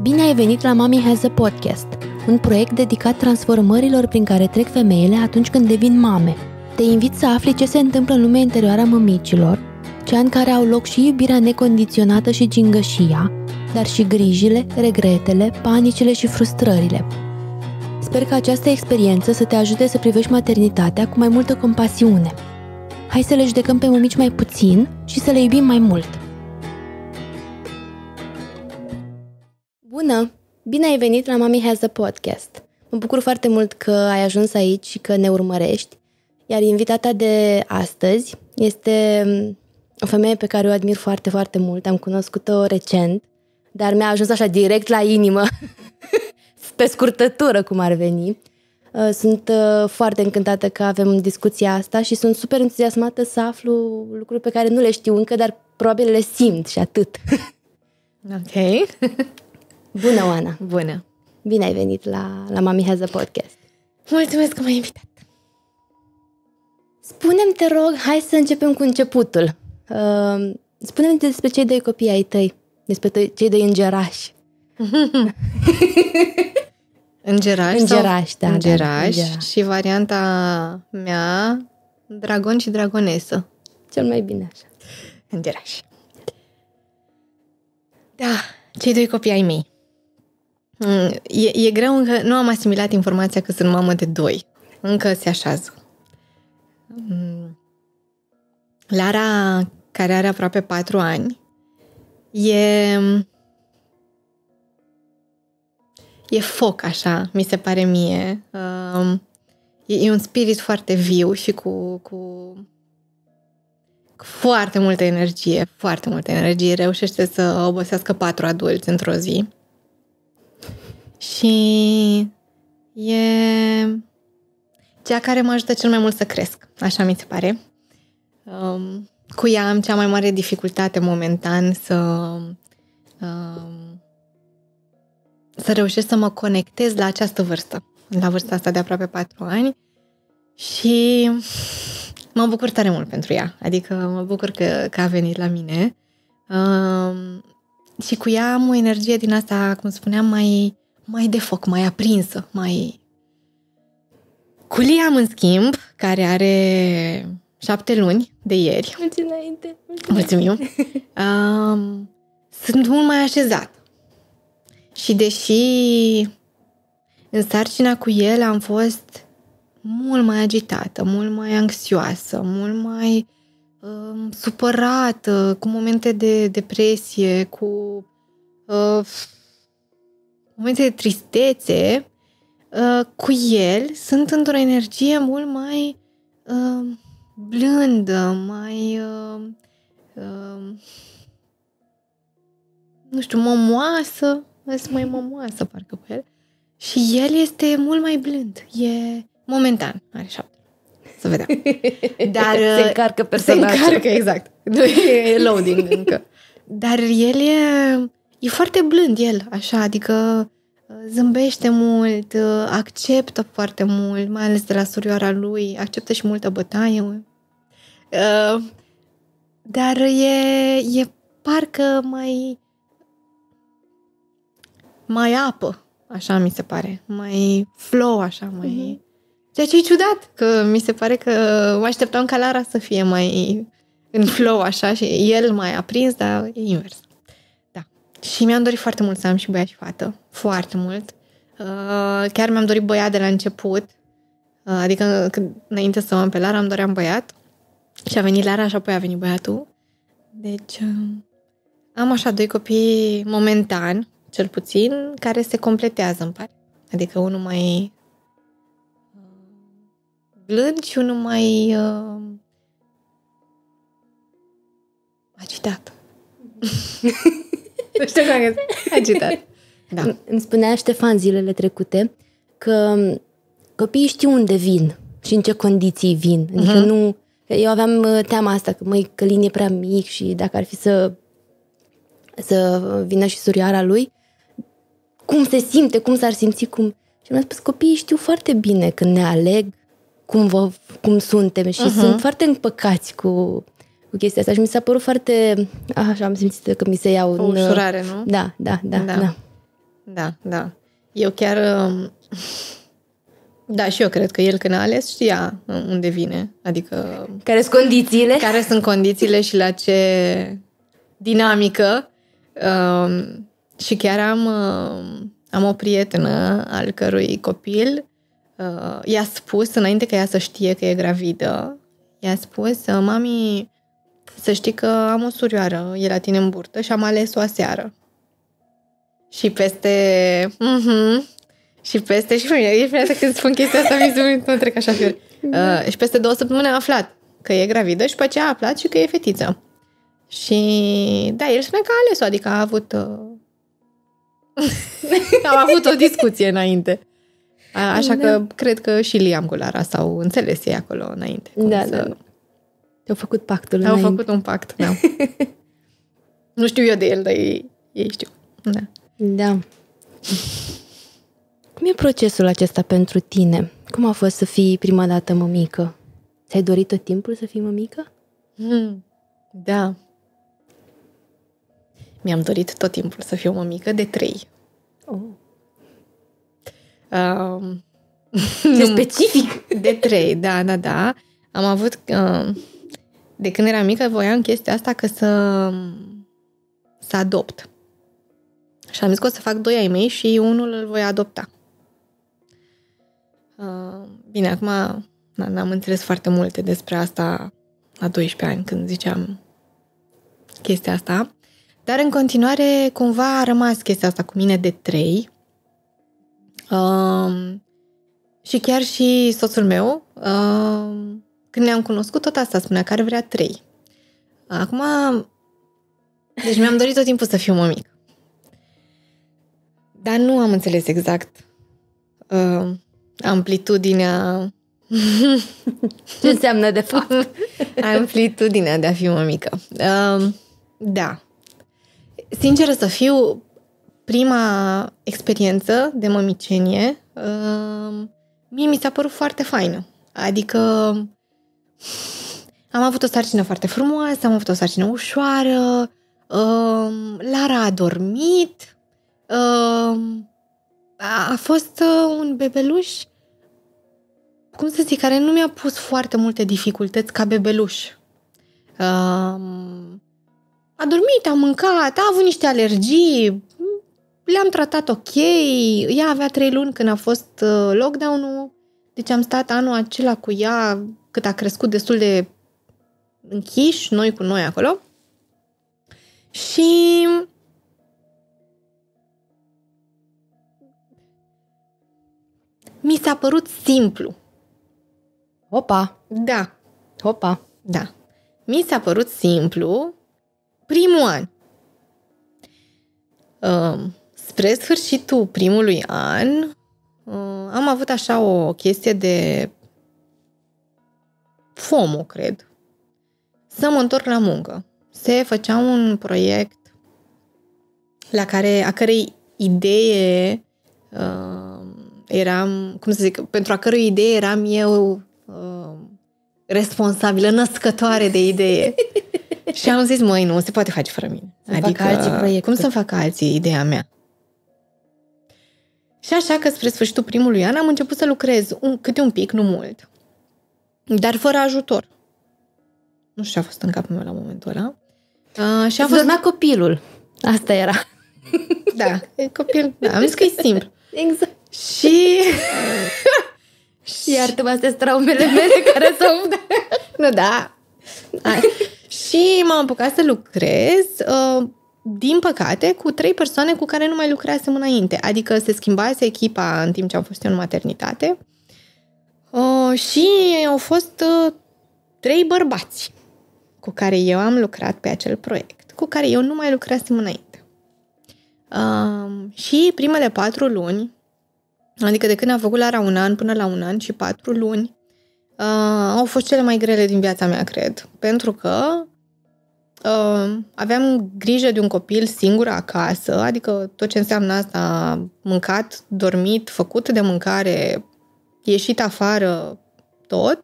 Bine ai venit la Mommy Has a Podcast, un proiect dedicat transformărilor prin care trec femeile atunci când devin mame. Te invit să afli ce se întâmplă în lumea interioară a mămicilor, cea în care au loc și iubirea necondiționată și gingășia, dar și grijile, regretele, panicile și frustrările. Sper că această experiență să te ajute să privești maternitatea cu mai multă compasiune. Hai să le judecăm pe mămici mai puțin și să le iubim mai mult. Bună! Bine ai venit la Mommy Has a Podcast. Mă bucur foarte mult că ai ajuns aici și că ne urmărești. Iar invitata de astăzi este o femeie pe care o admir foarte, foarte mult. Am cunoscut-o recent, dar mi-a ajuns așa direct la inimă, pe scurtătură cum ar veni. Sunt foarte încântată că avem discuția asta și sunt super entuziasmată să aflu lucruri pe care nu le știu încă, dar probabil le simt și atât. Ok. Bună, Oana! Bună! Bine ai venit la Mommy Has a Podcast. Mulțumesc că m-ai invitat. Spune-mi, te rog, hai să începem cu începutul. Spune-mi despre cei doi copii ai tăi, despre cei doi îngerași. Îngerași? Îngerași, da. Îngerași. Și varianta mea, dragon și dragonesă. Cel mai bine așa. Îngerași. Da, cei doi copii ai mei. E greu, încă nu am asimilat informația că sunt mamă de doi. Încă se așează. Lara, care are aproape 4 ani, e foc, așa, mi se pare mie. E un spirit foarte viu și cu foarte multă energie, foarte multă energie. Reușește să obosească 4 adulți într-o zi. Și e cea care mă ajută cel mai mult să cresc, așa mi se pare. Cu ea am cea mai mare dificultate momentan să reușesc să mă conectez la această vârstă, la vârsta asta de aproape 4 ani, și mă bucur tare mult pentru ea, adică mă bucur că a venit la mine. Și cu ea am o energie din asta, cum spuneam, mai de foc, mai aprinsă, mai... Cu Liam, în schimb, care are 7 luni de ieri. Mulțumim înainte. Mulțumim. Sunt mult mai așezat. Și deși în sarcina cu el am fost mult mai agitată, mult mai anxioasă, mult mai supărată, cu momente de depresie, cu momente de tristețe, cu el sunt într-o energie mult mai blândă, mai nu știu, mămoasă, mai mămoasă parcă pe el. Și el este mult mai blând. E momentan, are 7. Să vedem. Dar se încarcă personajul. Se încarcă, exact. Nu e loading încă. Dar el e foarte blând, el, așa, adică zâmbește mult, acceptă foarte mult, mai ales de la surioara lui, acceptă și multă bătaie. Dar e parcă mai apă, așa mi se pare, mai flow, așa, mai... Ceea ce e ciudat, că mi se pare că mă așteptam ca Lara să fie mai în flow, așa, și el mai aprins, dar e invers. Da. Și mi-am dorit foarte mult să am și băiat și fată, foarte mult. Chiar mi-am dorit băiat de la început, adică înainte să o am pe Lara, îmi doream băiat. Și a venit Lara și apoi a venit băiatul. Deci am așa 2 copii momentan, cel puțin, care se completează, îmi pare. Adică unul mai blând și unul mai agitat. Nu știu cum e agitat. Da. Îmi spunea Ștefan zilele trecute că copiii știu unde vin și în ce condiții vin. Adică nu... Eu aveam teama asta, că măi, Călin e prea mic și dacă ar fi să vină și surioara lui, cum se simte, cum s-ar simți, cum... Și mi-a spus, copiii știu foarte bine când ne aleg cum suntem și sunt foarte împăcați cu chestia asta și mi s-a părut foarte... Așa am simțit că mi se iau... O ușurare, nu? Da. Da. Eu chiar... Da, și eu cred că el când a ales știa unde vine. Adică... Care sunt condițiile? Care sunt condițiile și la ce dinamică. Și chiar am o prietenă al cărui copil i-a spus, înainte ca ea să știe că e gravidă, i-a spus: mami, să știi că am o surioară, e la tine în burtă și am ales-o aseară. Și peste... Și peste... Și prima când spun chestia asta, mi trec așa fior. Și peste 2 săptămâni a aflat că e gravidă și pe aceea a aflat și că e fetiță. Și da, el spune că a ales-o, adică a avut... am avut o discuție înainte. Așa că cred că și Liam cu Lara s-au înțeles ei acolo înainte. Da. Au făcut pactul înainte. Au făcut un pact, da. Nu știu eu de el, dar ei știu. Da. Cum e procesul acesta pentru tine? Cum a fost să fii prima dată mămică? Ți-ai dorit tot timpul să fii mămică? Da. Mi-am dorit tot timpul să fiu mămică de 3. Ce specific! De 3, da. Am avut... de când eram mică voiam chestia asta că să adopt. Și am zis că o să fac 2 ai mei și unul îl voi adopta. Bine, acum n-am înțeles foarte multe despre asta la 12 ani când ziceam chestia asta. Dar în continuare cumva a rămas chestia asta cu mine de 3. Și chiar și soțul meu, când ne-am cunoscut, tot asta spunea, că ar vrea 3. Acum, deci mi-am dorit tot timpul să fiu mămică. Dar nu am înțeles exact amplitudinea... Ce înseamnă de fapt? Amplitudinea de a fi mămică. Da. Sinceră să fiu, prima experiență de mămicenie mie mi s-a părut foarte faină. Adică am avut o sarcină foarte frumoasă, am avut o sarcină ușoară, Lara a dormit, a fost un bebeluș, cum să zic, care nu mi-a pus foarte multe dificultăți ca bebeluș. A dormit, a mâncat, a avut niște alergii, le-am tratat ok, ea avea 3 luni când a fost lockdown-ul, deci am stat anul acela cu ea cât a crescut destul de închiși, noi cu noi acolo. Și mi s-a părut simplu. Opa! Da. Opa! Da. Mi s-a părut simplu primul an. Spre sfârșitul primului an am avut așa o chestie de FOMO, cred. Să mă întorc la muncă. Se făcea un proiect a cărei idee eram, cum să zic, pentru a cărui idee eram eu responsabilă, născătoare de idee. Și am zis, măi, nu se poate face fără mine. Cum să facă alții ideea mea? Și așa că spre sfârșitul primului an am început să lucrez câte un pic, nu mult, dar fără ajutor. Nu știu ce a fost în capul meu la momentul ăla. Și a fost... Dormea copilul. Asta era. Da, copil. Da, am zis că e simplu. Exact. Și iartă-mă, astea sunt traumele mele care s-au... Nu, da. Și m-am apucat să lucrez, din păcate, cu 3 persoane cu care nu mai lucrasem înainte. Adică se schimbase echipa în timp ce am fost eu în maternitate. Și au fost 3 bărbați cu care eu am lucrat pe acel proiect, cu care eu nu mai lucrasem înainte. Și primele 4 luni, adică de când am făcut Lara 1 an până la 1 an și 4 luni, au fost cele mai grele din viața mea, cred. Pentru că aveam grijă de un copil singur acasă, adică tot ce înseamnă asta, mâncat, dormit, făcut de mâncare, ieșit afară, tot.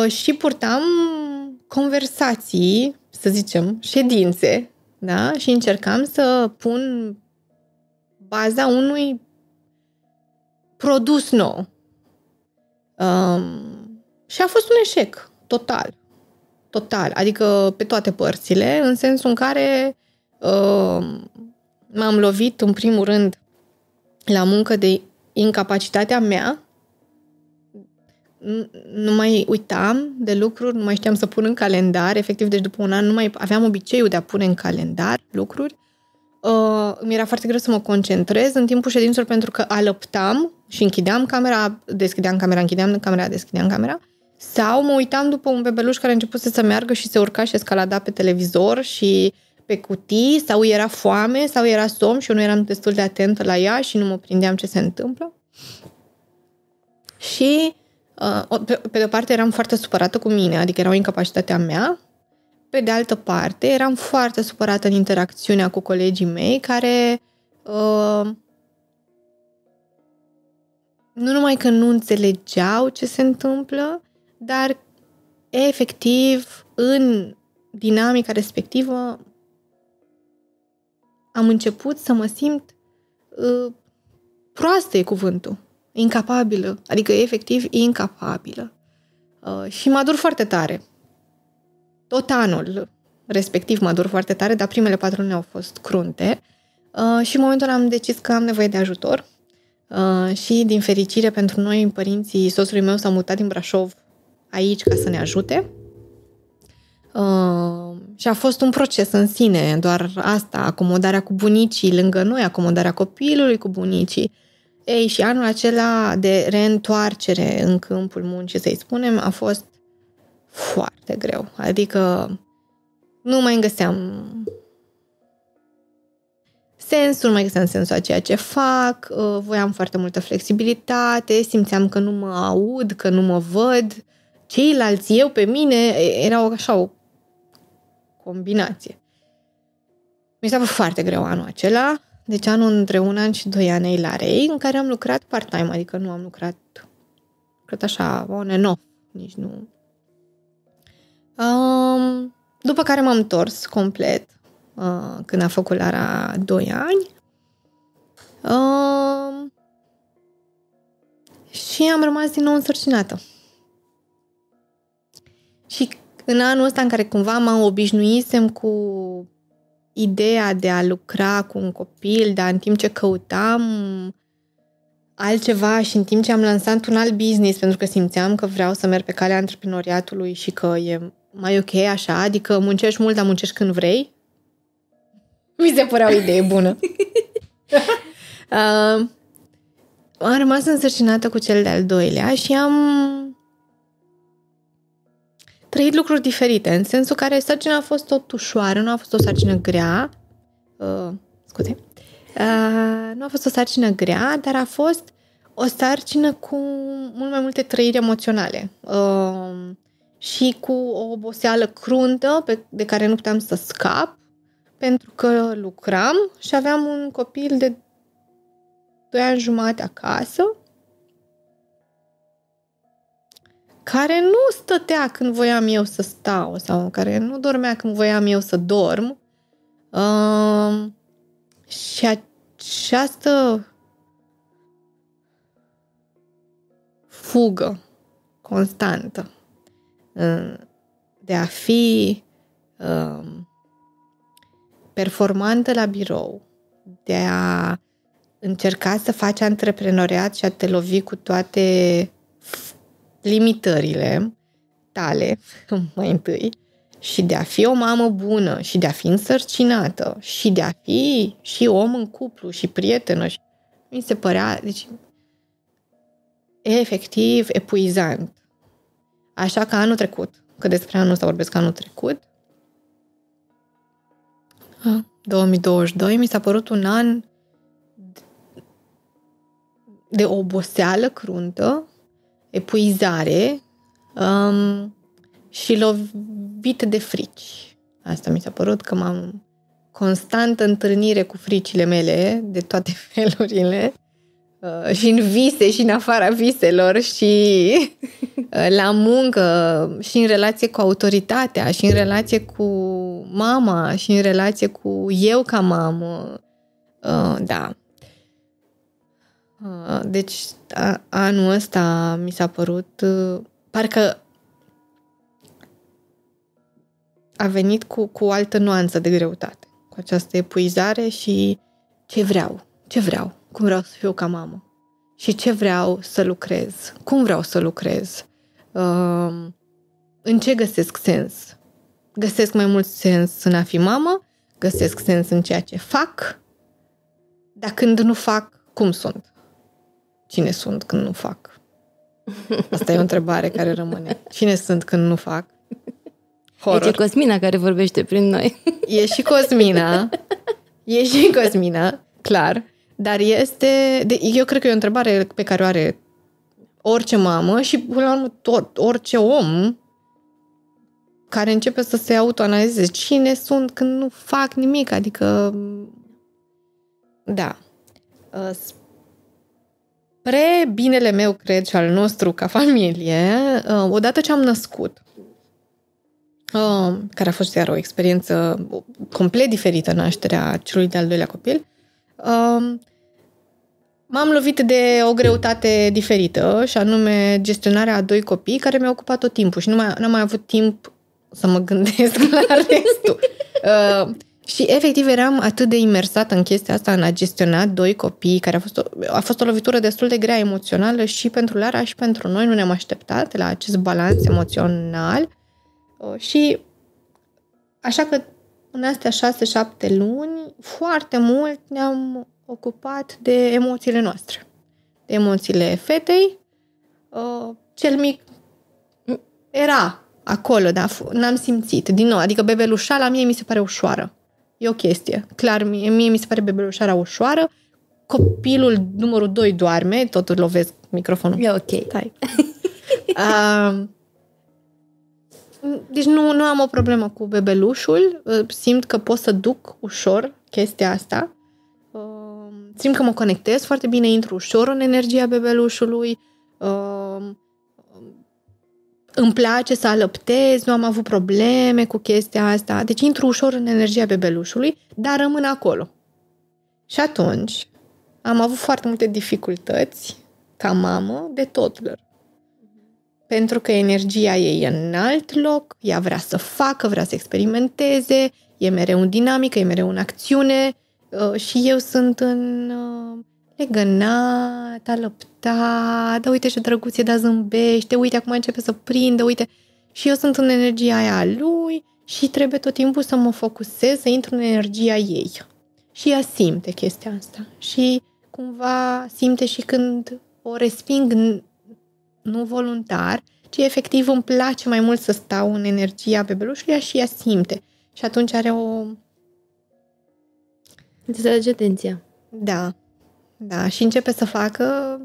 Și purtam conversații, să zicem, ședințe, da? Și încercam să pun baza unui produs nou. Și a fost un eșec total. Total. Adică pe toate părțile, în sensul în care m-am lovit în primul rând la muncă de incapacitatea mea. Nu mai uitam de lucruri, nu mai știam să pun în calendar. Efectiv, deci după un an nu mai aveam obiceiul de a pune în calendar lucruri. Mi era foarte greu să mă concentrez în timpul ședințelor pentru că alăptam și închideam camera, deschideam camera, închideam camera, deschideam camera. Sau mă uitam după un bebeluș care a început să meargă și se urca și escalada pe televizor și pe cutii, sau era foame, sau era somn și eu nu eram destul de atentă la ea și nu mă prindeam ce se întâmplă. Și pe de o parte eram foarte supărată cu mine, adică era o incapacitate a mea. Pe de altă parte, eram foarte supărată în interacțiunea cu colegii mei care nu numai că nu înțelegeau ce se întâmplă, dar efectiv în dinamica respectivă am început să mă simt proastă e cuvântul, incapabilă, adică efectiv incapabilă. Și mă dur foarte tare. Tot anul respectiv mă dur foarte tare, dar primele 4 luni au fost crunte și în momentul ăla am decis că am nevoie de ajutor și din fericire pentru noi, părinții soțului meu s-au mutat din Brașov aici ca să ne ajute. Și a fost un proces în sine, doar asta, acomodarea cu bunicii lângă noi, acomodarea copilului cu bunicii. Ei, și anul acela de reîntoarcere în câmpul muncii, să-i spunem, a fost foarte greu. Adică nu mai găseam sensul, nu mai găseam sensul a ceea ce fac, voiam foarte multă flexibilitate, simțeam că nu mă aud, că nu mă văd. Ceilalți, eu pe mine, era așa o combinație. Mi s-a fost foarte greu anul acela, deci anul între 1 an și 2 ani Ilarei, în care am lucrat part-time, adică nu am lucrat, cred așa, on and off, nici nu. După care m-am întors complet când a făcut Lara 2 ani și am rămas din nou însărcinată. Și în anul ăsta în care cumva mă obișnuisem cu ideea de a lucra cu un copil, dar în timp ce căutam altceva și în timp ce am lansat un alt business, pentru că simțeam că vreau să merg pe calea antreprenoriatului și că e mai ok așa, adică muncești mult, dar muncești când vrei. Mi se părea o idee bună. Am rămas însărcinată cu cel de-al doilea și am trăit lucruri diferite, în sensul care sarcina a fost tot ușoară, nu a fost o sarcină grea. Nu a fost o sarcină grea, dar a fost o sarcină cu mult mai multe trăiri emoționale și cu o oboseală cruntă de care nu puteam să scap, pentru că lucram și aveam un copil de 2 ani jumate acasă, care nu stătea când voiam eu să stau sau care nu dormea când voiam eu să dorm. Și această fugă constantă de a fi performantă la birou, de a încerca să faci antreprenoriat și a te lovi cu toate limitările tale mai întâi și de a fi o mamă bună și de a fi însărcinată și de a fi și om în cuplu și prietenă. Și mi se părea, deci, efectiv epuizant. Așa că anul trecut, că despre anul ăsta vorbesc anul trecut, 2022, mi s-a părut un an de oboseală cruntă, epuizare și lovit de frici. Asta mi s-a părut, că m-am constantă întâlnire cu fricile mele de toate felurile și în vise și în afara viselor și la muncă și în relație cu autoritatea și în relație cu mama și în relație cu eu ca mamă. Da. Deci anul ăsta mi s-a părut parcă a venit cu o altă nuanță de greutate, cu această epuizare și ce vreau, cum vreau să fiu ca mamă și ce vreau să lucrez, cum vreau să lucrez, în ce găsesc sens. Găsesc mai mult sens în a fi mamă, găsesc sens în ceea ce fac, dar când nu fac, cum sunt? Cine sunt când nu fac? Asta e o întrebare care rămâne. Cine sunt când nu fac? Horror. E Cosmina care vorbește prin noi. E și Cosmina, clar, dar eu cred că e o întrebare pe care o are orice mamă și, până la urmă, orice om care începe să se autoanalizeze. Cine sunt când nu fac nimic? Adică, da. Spre binele meu, cred, și al nostru ca familie, odată ce am născut, care a fost iar o experiență complet diferită, nașterea celui de-al doilea copil, m-am lovit de o greutate diferită, și anume gestionarea a 2 copii care mi-au ocupat tot timpul și n-am mai avut timp să mă gândesc la restul. Și efectiv eram atât de imersată în chestia asta, în a gestiona 2 copii, care a fost o lovitură destul de grea emoțională și pentru Lara și pentru noi. Nu ne-am așteptat la acest balans emoțional și așa că în astea 6-7 luni foarte mult ne-am ocupat de emoțiile noastre, de emoțiile fetei. Cel mic era acolo, dar n-am simțit. Din nou, adică bebelușala mie mi se pare ușoară. E o chestie. Clar, mie mi se pare bebelușara ușoară. Copilul numărul 2 doarme, tot lovesc microfonul. E ok. Stai. Deci nu am o problemă cu bebelușul. Simt că pot să duc ușor chestia asta. Simt că mă conectez foarte bine, intru ușor în energia bebelușului. Îmi place să alăptez, nu am avut probleme cu chestia asta. Deci intru ușor în energia bebelușului, dar rămân acolo. Și atunci am avut foarte multe dificultăți ca mamă de toddler. Pentru că energia ei e în alt loc, ea vrea să facă, vrea să experimenteze, e mereu în dinamică, e mereu în acțiune și eu sunt în legănat, alăptat, da, uite ce drăguț e, da, zâmbește, uite, acum începe să prindă, uite. Și eu sunt în energia aia a lui și trebuie tot timpul să mă focusez, să intru în energia ei. Și ea simte chestia asta. Și cumva simte și când o resping nu voluntar, ci efectiv îmi place mai mult să stau în energia bebelușului și ea simte. Și atunci are o... Îți trage atenția. Da. Da, și începe să facă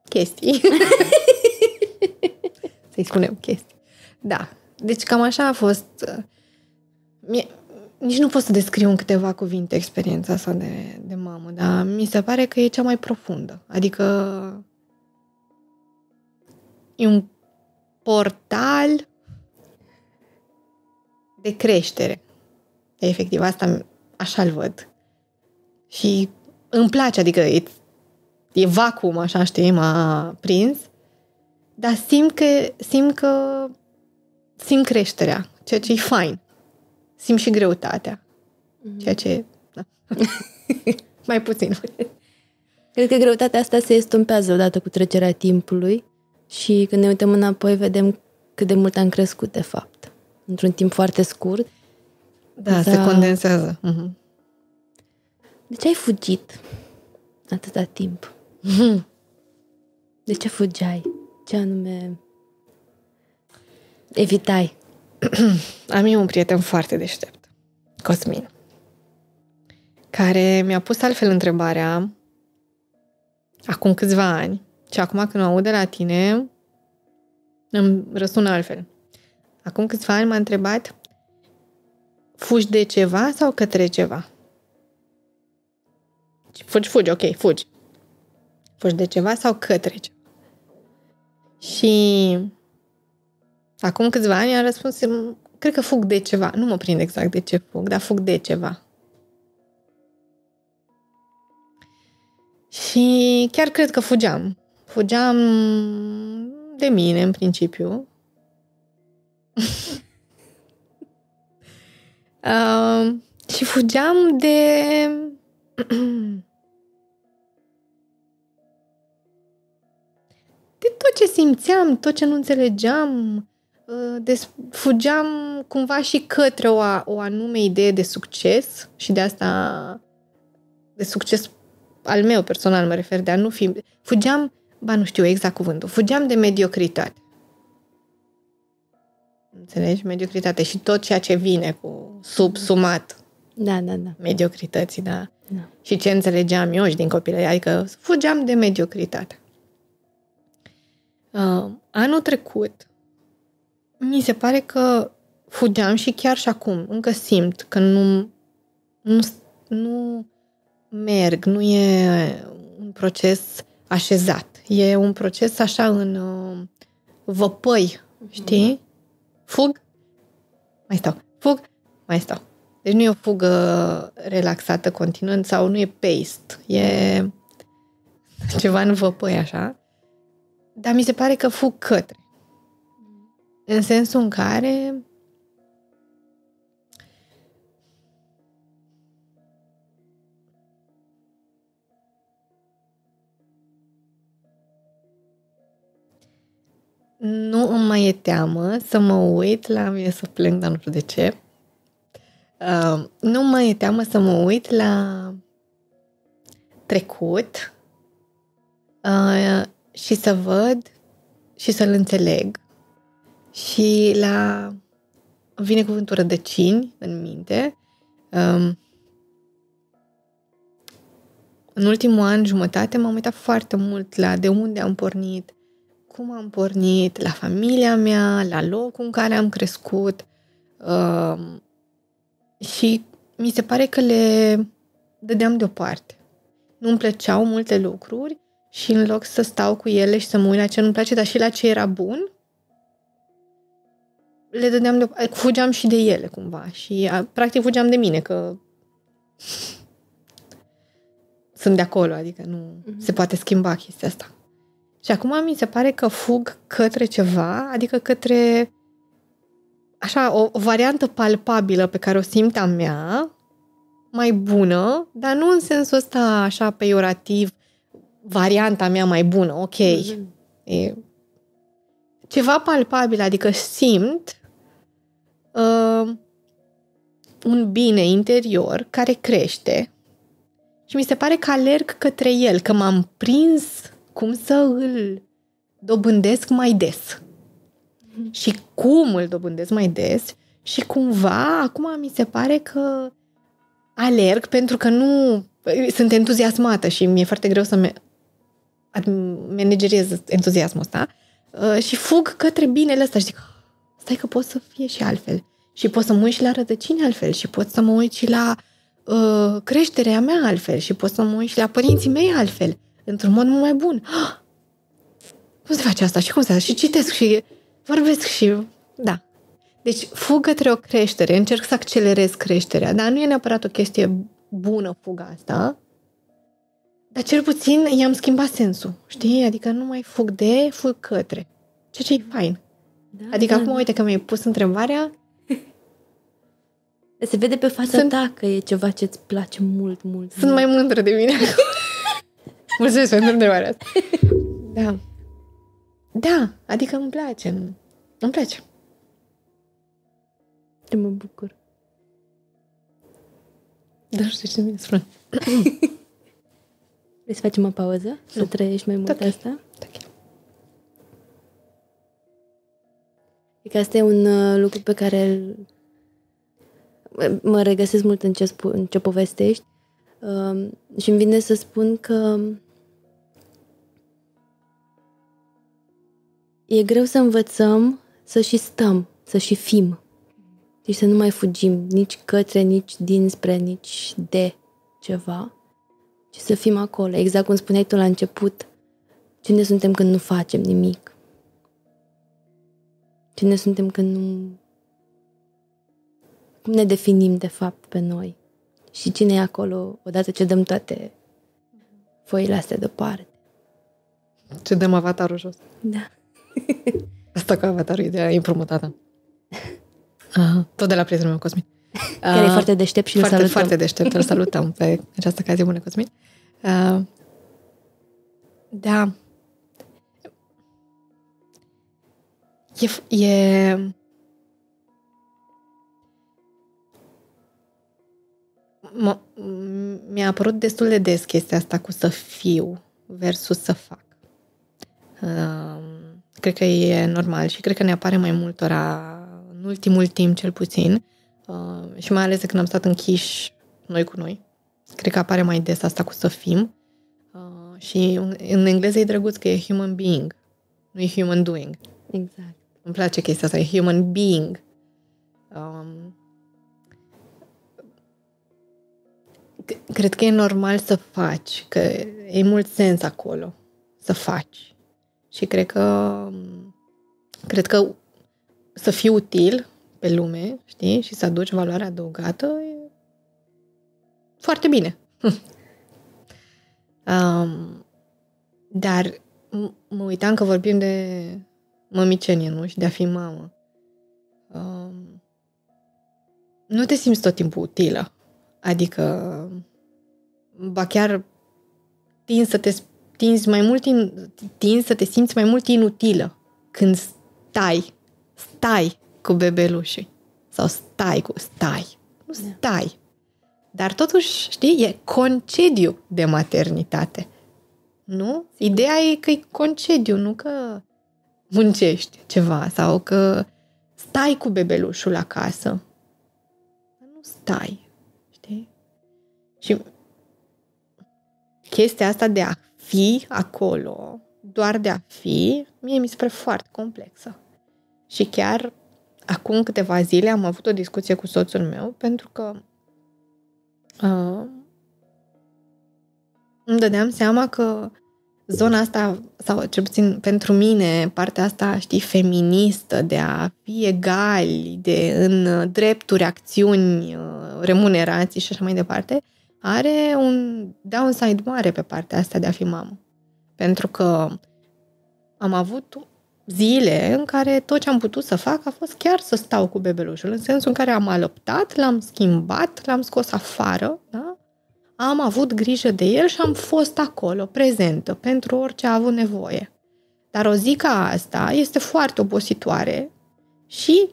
chestii. Să-i spunem chestii. Da. Deci cam așa a fost. Nici nu pot să descriu în câteva cuvinte experiența asta de mamă, dar mi se pare că e cea mai profundă. Adică e un portal de creștere. Efectiv, asta așa-l văd. Și îmi place, adică e vacuum, așa, știi, m-a prins, dar simt creșterea, ceea ce e fain. Simt și greutatea, ceea ce da. Mai puțin. Cred că greutatea asta se estompează odată cu trecerea timpului și când ne uităm înapoi vedem cât de mult am crescut, de fapt. Într-un timp foarte scurt. Da, se condensează. De ce ai fugit atâta timp? De ce fugeai? Ce anume evitai? Am eu un prieten foarte deștept, Cosmin, care mi-a pus altfel întrebarea acum câțiva ani și acum când o aud de la tine îmi răsună altfel. Acum câțiva ani m-a întrebat: fugi de ceva sau către ceva? Fugi, ok, fugi. Fugi de ceva sau către ceva? Și acum câțiva ani am răspuns: cred că fug de ceva. Nu mă prind exact de ce fug, dar fug de ceva. Și chiar cred că fugeam. Fugeam de mine, în principiu. Și fugeam de tot ce simțeam, tot ce nu înțelegeam. Fugeam cumva și către o anume idee de succes și de asta, de succes al meu personal, mă refer, de a nu fi... Fugeam, nu știu exact cuvântul, fugeam de mediocritate. Înțelegi? Mediocritate și tot ceea ce vine cu subsumat. Da. Mediocrității, da. Și ce înțelegeam eu și din copilărie, adică fugeam de mediocritate. Anul trecut mi se pare că fugeam și chiar și acum încă simt că nu merg, nu e un proces așezat. E un proces așa în văpăi, știi? Fug, mai stau. Fug, mai stau. Deci nu e o fugă relaxată, continuând, sau nu e paced. E ceva în văpăi, așa. Dar mi se pare că fug către. În sensul în care nu îmi mai e teamă să mă uit la... Mie să plâng, dar nu știu de ce. Nu mai e teamă să mă uit la trecut și să văd și să-l înțeleg. Și vine cuvântul rădăcini în minte. În ultimul an, jumătate, m-am uitat foarte mult la de unde am pornit, cum am pornit, la familia mea, la locul în care am crescut. Și mi se pare că le dădeam deoparte. Nu-mi plăceau multe lucruri și în loc să stau cu ele și să mă uit la ce nu-mi place, dar și la ce era bun, le dădeam deoparte. Fugeam și de ele, cumva. Și practic fugeam de mine, că sunt de acolo, adică nu se poate schimba chestia asta. Și acum mi se pare că fug către ceva, adică către așa, o variantă palpabilă pe care o simt a mea, mai bună, dar nu în sensul ăsta așa peiorativ, varianta mea mai bună, ok. E ceva palpabil, adică simt un bine interior care crește și mi se pare că alerg către el, că m-am prins cum să îl dobândesc mai des. Și cum îl dobândesc mai des și cumva acum mi se pare că alerg pentru că nu sunt entuziasmată și mi-e foarte greu să manageriez entuziasmul ăsta și fug către binele ăsta și zic, stai că pot să fie și altfel și pot să mă uit și la rădăcini altfel și pot să mă uit și la creșterea mea altfel și pot să mă uit și la părinții mei altfel, într-un mod mult mai bun. Cum se face asta? Și cum se face? Și citesc și vorbesc și... Da. Deci fug către o creștere, încerc să accelerez creșterea, dar nu e neapărat o chestie bună fuga asta, dar cel puțin i-am schimbat sensul, știi? Adică nu mai fug fug către. Ceea ce e fain. Da, adică acum, uite că mi-ai pus întrebarea. Se vede pe fața ta că e ceva ce îți place mult, mult. Sunt mai mândră de mine. Mulțumesc pentru întrebarea asta. Da. Da, adică îmi place. Îmi place. Ce mă bucur. Dar nu știu ce mi-e spune. Vrei să facem o pauză? Să trăiești mai mult asta? Ok. E că asta e un lucru pe care mă regăsesc mult în ce povestești și îmi vine să spun că e greu să învățăm să și stăm, să și fim. Deci să nu mai fugim nici către, nici dinspre, nici de ceva, ci să fim acolo. Exact cum spuneai tu la început, cine suntem când nu facem nimic? Cine suntem când nu... Cum ne definim de fapt pe noi? Și cine e acolo odată ce dăm toate foile astea deoparte. Ce dăm avatarul jos. Da. Asta cu avatarul, ideea împrumutată. Tot de la prietenul meu, Cosmin. Care e foarte deștept și îl salutăm. Foarte deștept, îl salutăm pe această ocazie. Bună, Cosmin. Da. Mi-a apărut destul de des chestia asta cu să fiu versus să fac. Cred că e normal și cred că ne apare mai multora în ultimul timp, cel puțin, și mai ales de când am stat închiși noi cu noi. Cred că apare mai des asta cu să fim. Și în engleză e drăguț că e human being, nu e human doing. Exact. Îmi place chestia asta, e human being. Cred că e normal să faci, că e mult sens acolo să faci. Și cred că să fii util pe lume, știi, și să aduci valoare adăugată e foarte bine. Dar mă uitam că vorbim de mămicenie, nu? Și de a fi mamă. Nu te simți tot timpul utilă. Adică, ba chiar tinzi să te simți mai mult inutilă când stai cu bebelușii. Sau nu stai. Dar totuși, știi, e concediu de maternitate. Nu? Ideea e că e concediu, nu că muncești ceva sau că stai cu bebelușul acasă. Nu stai. Știi? Și chestia asta de a fi acolo, doar de a fi, mie mi se pare foarte complexă. Și chiar acum câteva zile am avut o discuție cu soțul meu pentru că îmi dădeam seama că zona asta, sau cel puțin pentru mine, partea asta, știi, feministă, de a fi egali, în drepturi, acțiuni, remunerații și așa mai departe, are un downside mare pe partea asta de a fi mamă. Pentru că am avut zile în care tot ce am putut să fac a fost chiar să stau cu bebelușul, în sensul în care am alăptat, l-am schimbat, l-am scos afară, da? Am avut grijă de el și am fost acolo, prezentă, pentru orice a avut nevoie. Dar o zi ca asta este foarte obositoare și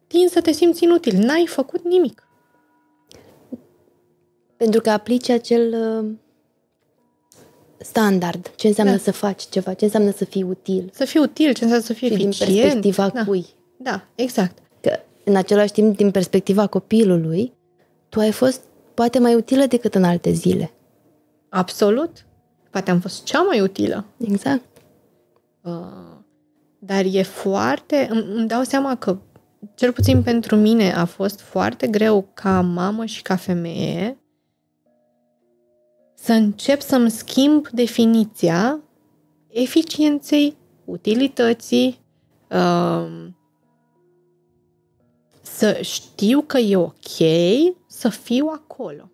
tin să te simți inutil. N-ai făcut nimic. Pentru că aplici acel standard. Ce înseamnă să faci ceva? Ce înseamnă să fii util? Să fii util, ce înseamnă să fii eficient. Din perspectiva cui? Da, exact. Că în același timp, din perspectiva copilului, tu ai fost poate mai utilă decât în alte zile. Absolut. Poate am fost cea mai utilă. Exact. Dar e foarte... Îmi dau seama că, cel puțin pentru mine, a fost foarte greu ca mamă și ca femeie să încep să-mi schimb definiția eficienței, utilității, să știu că e ok să fiu acolo.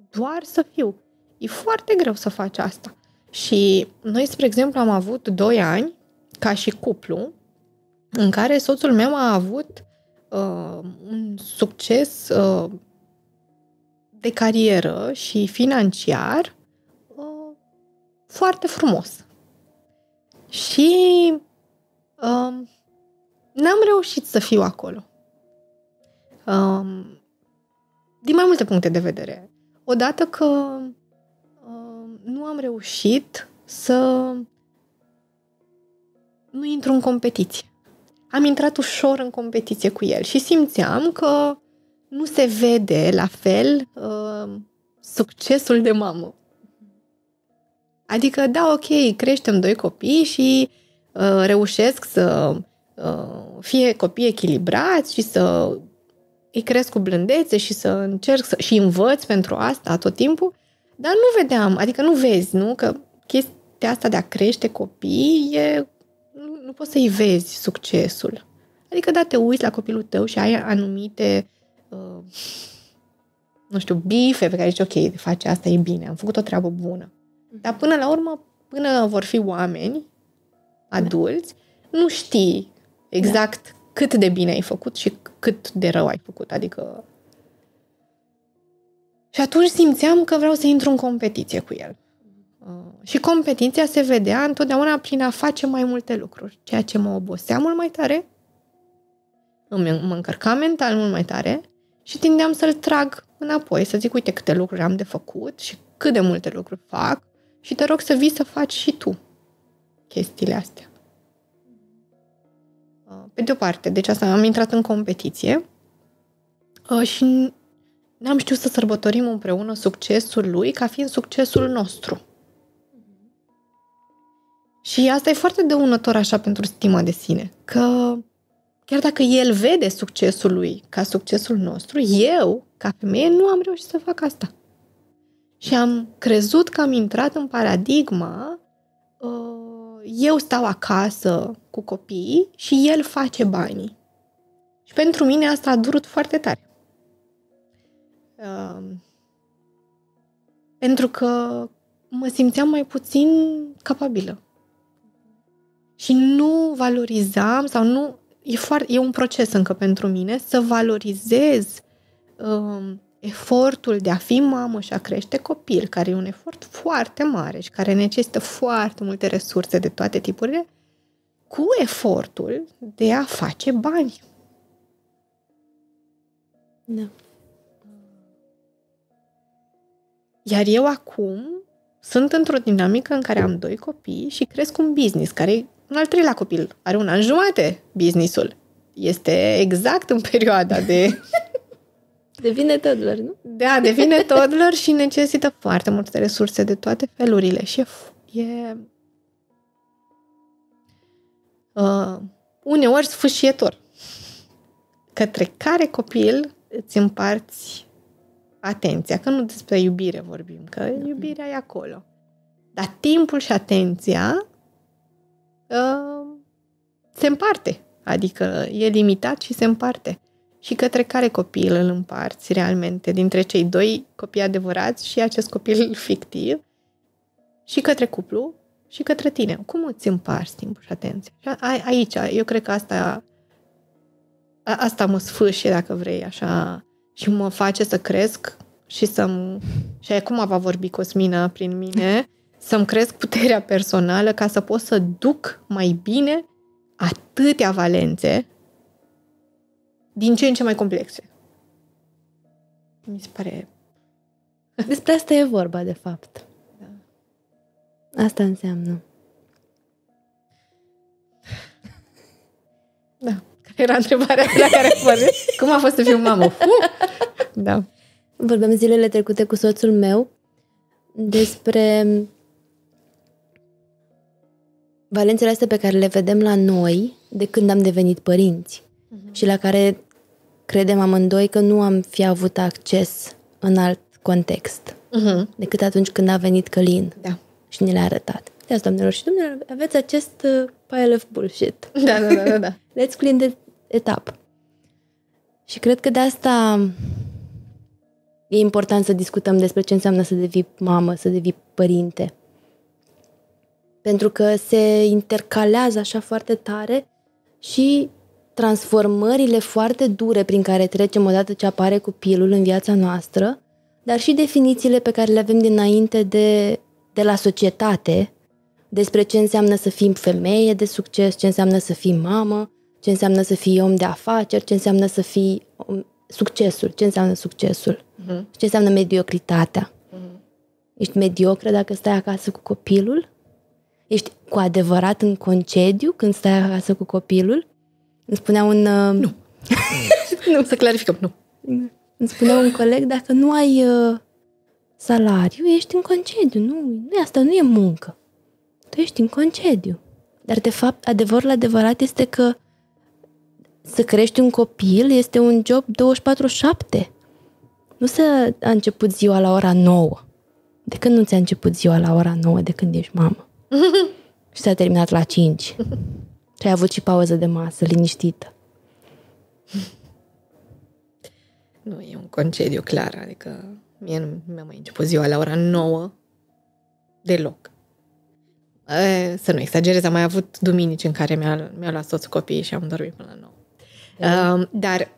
Doar să fiu. E foarte greu să faci asta. Și noi, spre exemplu, am avut 2 ani ca și cuplu în care soțul meu a avut un succes de carieră și financiar foarte frumos. Și n-am reușit să fiu acolo. Din mai multe puncte de vedere. Odată că nu am reușit să nu intru în competiție. Am intrat ușor în competiție cu el și simțeam că nu se vede la fel succesul de mamă. Adică, da, ok, creștem 2 copii și reușesc să fie copii echilibrați și să îi cresc cu blândețe și să încerc și învăț pentru asta tot timpul, dar nu vedeam, adică nu vezi, nu? Că chestia asta de a crește copii nu poți să-i vezi succesul. Adică, da, te uiți la copilul tău și ai anumite nu știu, bife pe care zici, ok, face asta, e bine, am făcut o treabă bună. Dar până la urmă, până vor fi oameni adulți, nu știi exact cât de bine ai făcut și cât de rău ai făcut. Adică... Și atunci simțeam că vreau să intru în competiție cu el. Și competiția se vedea întotdeauna prin a face mai multe lucruri, ceea ce mă obosea mult mai tare, mă încărca mental mult mai tare și tindeam să-l trag înapoi, să zic, uite câte lucruri am de făcut și cât de multe lucruri fac și te rog să vii să faci și tu chestiile astea. Pe de o parte, deci asta am intrat în competiție și n-am știut să sărbătorim împreună succesul lui ca fiind succesul nostru. Și asta e foarte dăunător așa pentru stima de sine, că chiar dacă el vede succesul lui ca succesul nostru, eu, ca femeie, nu am reușit să fac asta. Și am crezut că am intrat în paradigma eu stau acasă cu copiii și el face banii. Și pentru mine asta a durut foarte tare. Pentru că mă simțeam mai puțin capabilă. Și nu valorizam sau nu... E un proces încă pentru mine să valorizez efortul de a fi mamă și a crește copil, care e un efort foarte mare și care necesită foarte multe resurse de toate tipurile, cu efortul de a face bani. Da. Iar eu acum sunt într-o dinamică în care am 2 copii și cresc un business, care e un al 3-lea copil. Are 1 an jumate business-ul. Este exact în perioada de... Devine toddler, nu? Da, devine toddler și necesită foarte multe resurse de toate felurile. Și uneori sfâșietor. Către care copil îți împarți atenția? Că nu despre iubire vorbim, că iubirea e acolo. Dar timpul și atenția se împarte. Adică e limitat și se împarte. Și către care copil îl împarți realmente dintre cei 2 copii adevărați și acest copil fictiv, și către cuplu și către tine. Cum îți împarți timpul și atenția? Și aici, eu cred că asta mă sfâșie, dacă vrei, așa, și mă face să cresc și acum va vorbi Cosmina prin mine, să-mi cresc puterea personală ca să pot să duc mai bine atâtea valențe din ce în ce mai complexe. Mi se pare... Despre asta e vorba, de fapt. Da. Asta înseamnă. Da. Care era întrebarea la care vorbim? Cum a fost să fiu mamă? Da. Vorbeam zilele trecute cu soțul meu despre valențele astea pe care le vedem la noi de când am devenit părinți. Și la care credem amândoi că nu am fi avut acces în alt context decât atunci când a venit Călin și ne le-a arătat. Uitați, doamnelor și domnilor, aveți acest pile of bullshit. Da. Let's clean it up. Și cred că de asta e important să discutăm despre ce înseamnă să devii mamă, să devii părinte. Pentru că se intercalează așa foarte tare și transformările foarte dure prin care trecem odată ce apare copilul în viața noastră, dar și definițiile pe care le avem dinainte de la societate despre ce înseamnă să fii femeie de succes, ce înseamnă să fii mamă, ce înseamnă să fii om de afaceri, ce înseamnă să fii succesul, ce înseamnă succesul, ce înseamnă mediocritatea. Ești mediocră dacă stai acasă cu copilul? Ești cu adevărat în concediu când stai acasă cu copilul? Îmi spunea Nu. Nu, să clarificăm, nu. Îmi spunea un coleg, dacă nu ai salariu, ești în concediu. Nu, asta nu e muncă. Tu ești în concediu. Dar, de fapt, adevărul adevărat este că să crești un copil este un job 24/7. Nu a început ziua la ora 9. De când nu ți-a început ziua la ora 9 de când ești mamă? Și s-a terminat la 5. Și ai avut și pauză de masă, liniștită. Nu e un concediu clar, adică mie nu mi-a mai început ziua la ora 9 deloc. Să nu exagerez, am mai avut duminici în care mi-a luat soțul copiii și am dormit până la 9. Dar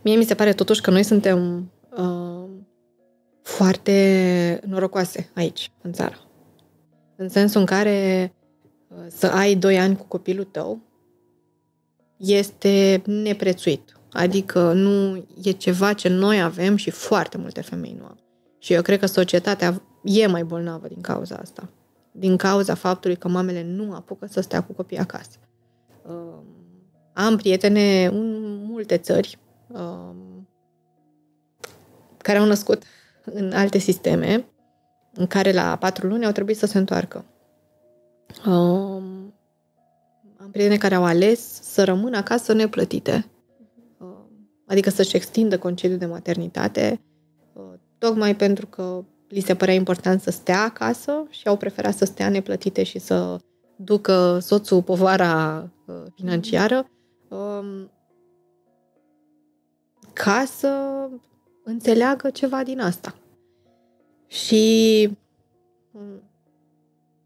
mie mi se pare totuși că noi suntem foarte norocoase aici, în țară. În sensul în care să ai 2 ani cu copilul tău este neprețuit. Adică nu e ceva ce noi avem și foarte multe femei nu au. Și eu cred că societatea e mai bolnavă din cauza asta. Din cauza faptului că mamele nu apucă să stea cu copiii acasă. Am prietene în multe țări care au născut în alte sisteme în care la 4 luni au trebuit să se întoarcă. Am prietene care au ales să rămână acasă neplătite. Adică să-și extindă concediul de maternitate, tocmai pentru că li se părea important să stea acasă și au preferat să stea neplătite și să ducă soțul povara financiară ca să înțeleagă ceva din asta. Și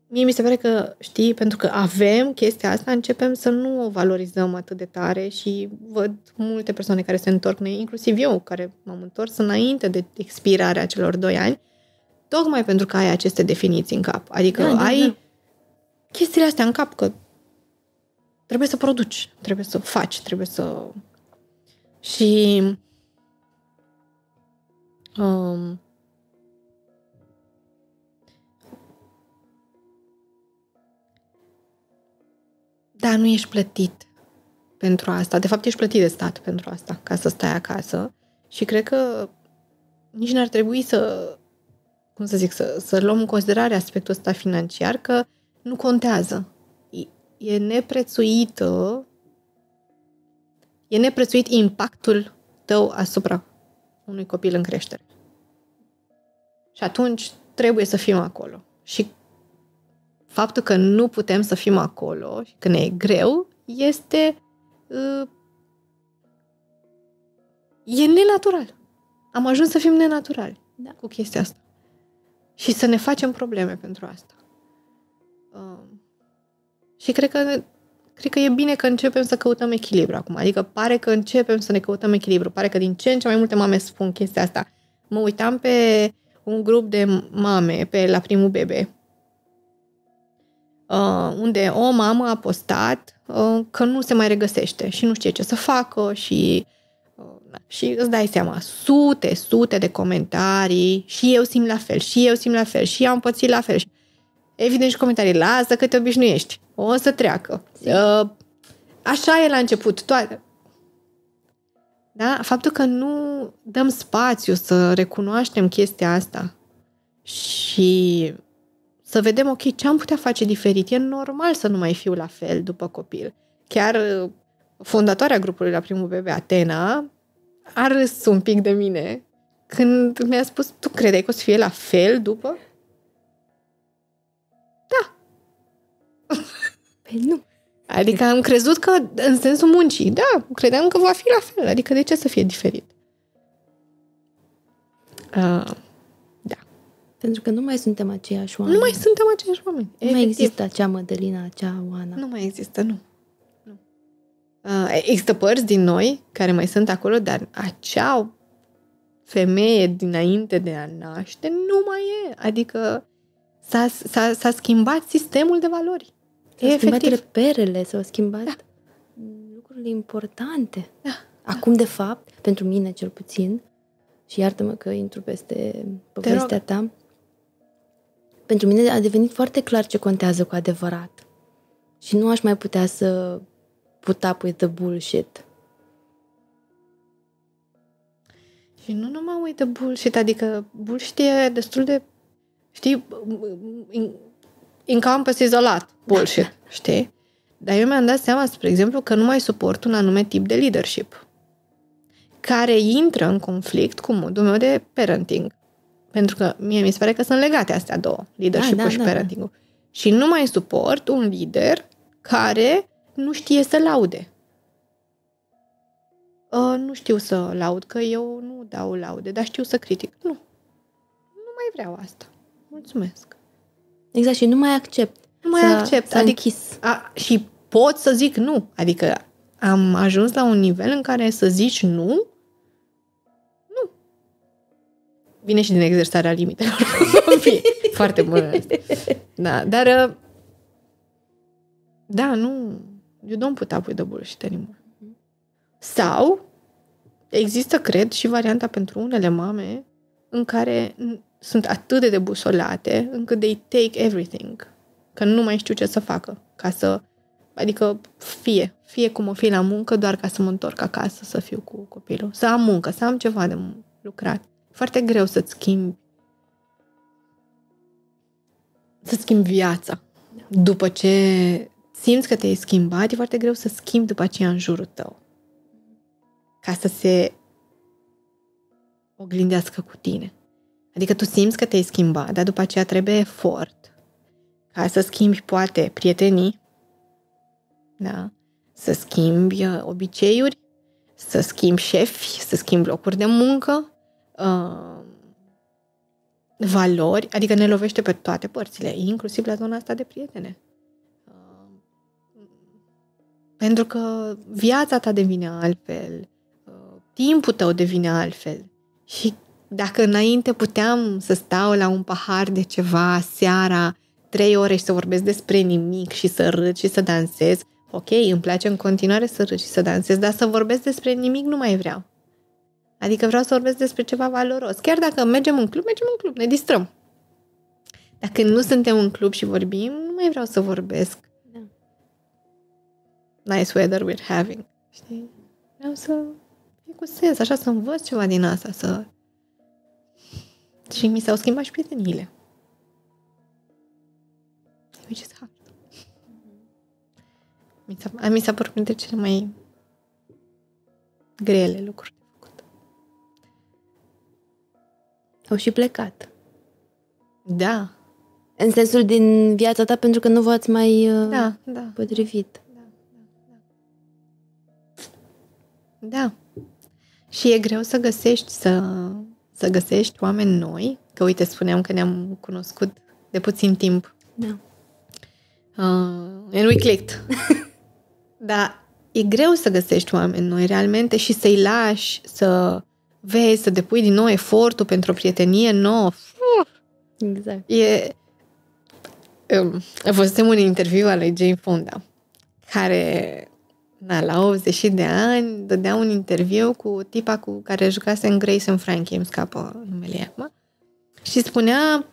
mie mi se pare că, știi, pentru că avem chestia asta, începem să nu o valorizăm atât de tare și văd multe persoane care se întorc, inclusiv eu, care m-am întors înainte de expirarea celor 2 ani, tocmai pentru că ai aceste definiții în cap. Adică ai chestiile astea în cap, că trebuie să produci, trebuie să faci, trebuie să... Și... Da, nu ești plătit pentru asta. De fapt, ești plătit de stat pentru asta, ca să stai acasă. Și cred că nici n-ar trebui să, cum să zic, să luăm în considerare aspectul ăsta financiar, că nu contează. E neprețuit impactul tău asupra unui copil în creștere. Și atunci trebuie să fim acolo. Și faptul că nu putem să fim acolo și că ne e greu este e nenatural. Am ajuns să fim nenaturali cu chestia asta. Și să ne facem probleme pentru asta. Și cred că e bine că începem să căutăm echilibru acum. Adică pare că începem să ne căutăm echilibru. Pare că din ce în ce mai multe mame spun chestia asta. Mă uitam pe un grup de mame la primul bebe, unde o mamă a postat că nu se mai regăsește și nu știe ce să facă și îți dai seama, sute de comentarii și eu simt la fel, și am pățit la fel. Evident și comentarii, lasă că te obișnuiești, o să treacă. Așa e la început, toate. Da? Faptul că nu dăm spațiu să recunoaștem chestia asta și să vedem, ok, ce am putea face diferit? E normal să nu mai fiu la fel după copil. Chiar fondatoarea grupului la primul bebe, Atena, a râs un pic de mine când mi-a spus, tu credeai că o să fie la fel după? Da. Păi nu. Adică am crezut că în sensul muncii, da, credeam că va fi la fel. Adică de ce să fie diferit? Da. Pentru că nu mai suntem aceiași oameni. Nu mai suntem aceiași oameni. Nu mai există acea Mădălina, acea Oana. Nu mai există, nu. Există părți din noi care mai sunt acolo, dar acea femeie dinainte de a naște nu mai e. Adică s-a schimbat sistemul de valori. S-au schimbat reperele, s-au schimbat lucrurile importante. Da. Acum, de fapt, pentru mine cel puțin, și iartă-mă că intru peste povestea ta, pentru mine a devenit foarte clar ce contează cu adevărat. Și nu aș mai putea să put up with the bullshit. Și nu numai with the bullshit, adică bullshit e destul de, știi, encompasses a lot bullshit, știi? Dar eu mi-am dat seama, spre exemplu, că nu mai suport un anume tip de leadership care intră în conflict cu modul meu de parenting. Pentru că mie mi se pare că sunt legate astea două, leadership-ul și parenting-ul. Și nu mai suport un lider care nu știe să laude. Nu știu să laud, că eu nu dau laude, dar știu să critic. Nu mai vreau asta. Mulțumesc. Exact, și nu mai accept. Nu mai accept. Adică închis. Și pot să zic nu. Adică am ajuns la un nivel în care să zici nu. Vine și din exersarea limitelor. Foarte bună asta. Da, dar da, nu, you don't put up with the bullshit anymore. Sau există, cred, și varianta pentru unele mame în care sunt atât de debusolate încât they take everything, că nu mai știu ce să facă, adică fie cum o fi la muncă, doar ca să mă întorc acasă să fiu cu copilul, să am muncă, să am ceva de lucrat. Foarte greu să-ți schimbi viața. După ce simți că te-ai schimbat, e foarte greu să schimbi după aceea în jurul tău. Ca să se oglindească cu tine. Adică tu simți că te-ai schimbat, dar după aceea trebuie efort ca să schimbi poate prietenii, da? Să schimbi obiceiuri, să schimbi șefi, să schimbi locuri de muncă, valori, adică ne lovește pe toate părțile, inclusiv la zona asta de prietene. Pentru că viața ta devine altfel, timpul tău devine altfel. Și dacă înainte puteam să stau la un pahar de ceva seara, 3 ore și să vorbesc despre nimic și să râd și să dansez, ok, îmi place în continuare să râd și să dansez, dar să vorbesc despre nimic nu mai vreau. Adică vreau să vorbesc despre ceva valoros. Chiar dacă mergem în club, ne distrăm. Dacă nu suntem în club și vorbim, nu mai vreau să vorbesc. Da. Nice weather we're having. Știi? Vreau să fie cu sens, așa, să învăț ceva din asta. Și mi s-au schimbat și prieteniile. Which is hard. Mi s-a părut printre cele mai grele lucruri. Au și plecat. Da. În sensul din viața ta, pentru că nu v-ați mai potrivit. Da. Și e greu să găsești să găsești oameni noi, că uite, spuneam că ne-am cunoscut de puțin timp. Da. And we clicked. Dar e greu să găsești oameni noi realmente și să-i lași să vezi, să depui din nou efortul pentru o prietenie nouă. Exact. Văzusem un interviu al lui Jane Fonda, care la 80 de ani dădea un interviu cu tipa cu care jucase în Grace and Frankie, îmi scapă numele ei acum, și spunea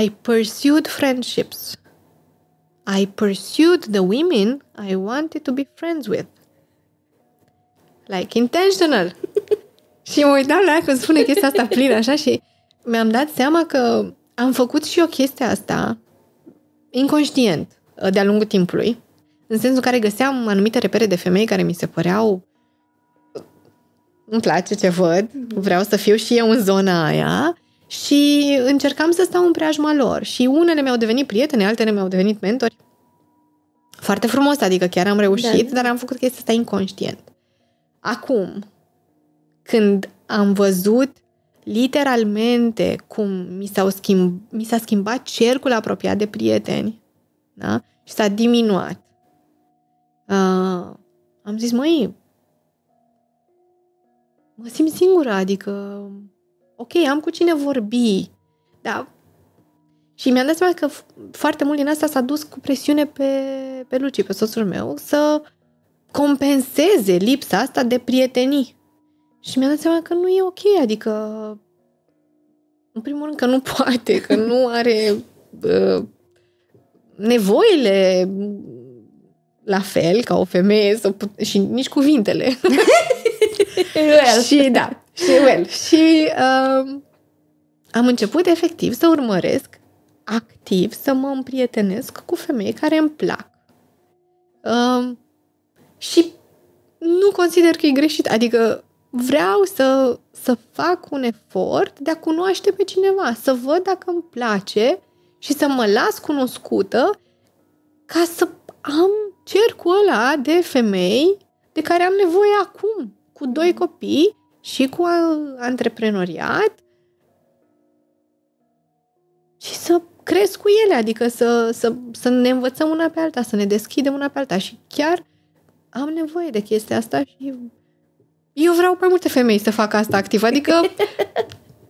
I pursued friendships. I pursued the women I wanted to be friends with. Like, intentional. Și mă uitam la ea când spune chestia asta plină, așa, și mi-am dat seama că am făcut și eu chestia asta inconștient de-a lungul timpului, în sensul în care găseam anumite repere de femei care mi se păreau îmi place ce văd, vreau să fiu și eu în zona aia și încercam să stau în preajma lor. Și unele mi-au devenit prietene, altele mi-au devenit mentori. Foarte frumos, adică chiar am reușit, dar am făcut chestia asta inconștient. Acum, când am văzut literalmente cum mi s-a schimbat cercul apropiat de prieteni, da? Și s-a diminuat, am zis, mă simt singură, adică ok, am cu cine vorbi, da. Și mi-am dat seama că foarte mult din asta s-a dus cu presiune pe Luci, pe soțul meu, să compenseze lipsa asta de prietenii. Și mi-am dat seama că nu e ok, adică în primul rând că nu poate, că nu are nevoile la fel ca o femeie și nici cuvintele. Și da, și am început efectiv să urmăresc activ să mă împrietenesc cu femei care îmi plac. Și nu consider că e greșit, adică vreau să fac un efort de a cunoaște pe cineva, să văd dacă îmi place și să mă las cunoscută ca să am cercul ăla de femei de care am nevoie acum, cu 2 copii și cu antreprenoriat și să cresc cu ele, adică să ne învățăm una pe alta, să ne deschidem una pe alta și chiar am nevoie de chestia asta și eu vreau mai multe femei să facă asta activ, adică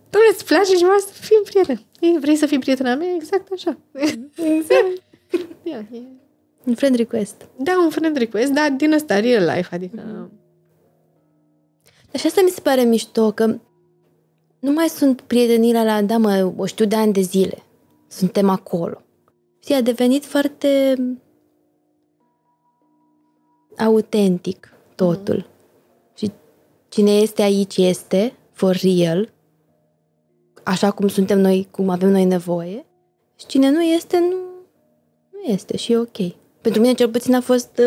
dom'le, îți place și să fim prieteni. Vrei să fii prietena mea? Exact așa. Exact. Un friend request. Da, un friend request, dar din ăsta, real life, adică... Dar și asta mi se pare mișto, că nu mai sunt prietenile la, da mă, o știu de ani de zile. Suntem acolo. Și a devenit foarte autentic totul. Și cine este aici este, for real, așa cum suntem noi, cum avem noi nevoie. Și cine nu este, nu este și e ok. Pentru mine cel puțin a fost,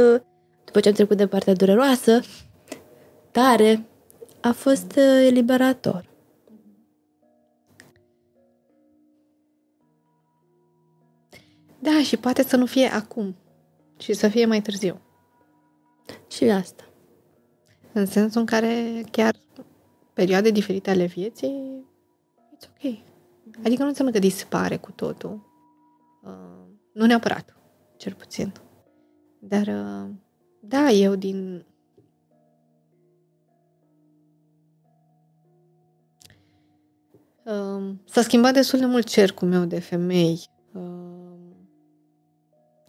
după ce am trecut de partea dureroasă, tare, a fost eliberator. Da, și poate să nu fie acum, ci să fie mai târziu. Și asta. În sensul în care chiar perioade diferite ale vieții, it's ok. Adică nu înseamnă că dispare cu totul. Nu neapărat, cel puțin. Dar, da, eu din... S-a schimbat destul de mult cercul meu de femei.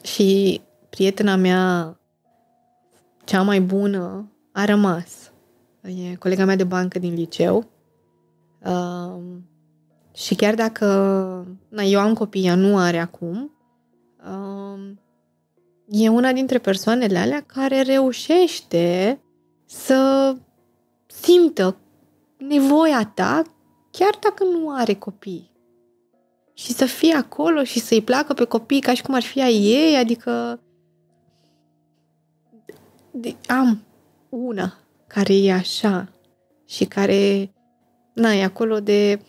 Și prietena mea cea mai bună a rămas. E colega mea de bancă din liceu. Și chiar dacă eu am copii, ea nu are acum, e una dintre persoanele alea care reușește să simtă nevoia ta chiar dacă nu are copii. Și să fie acolo și să-i placă pe copii ca și cum ar fi a ei, adică am una care e așa și care e acolo de...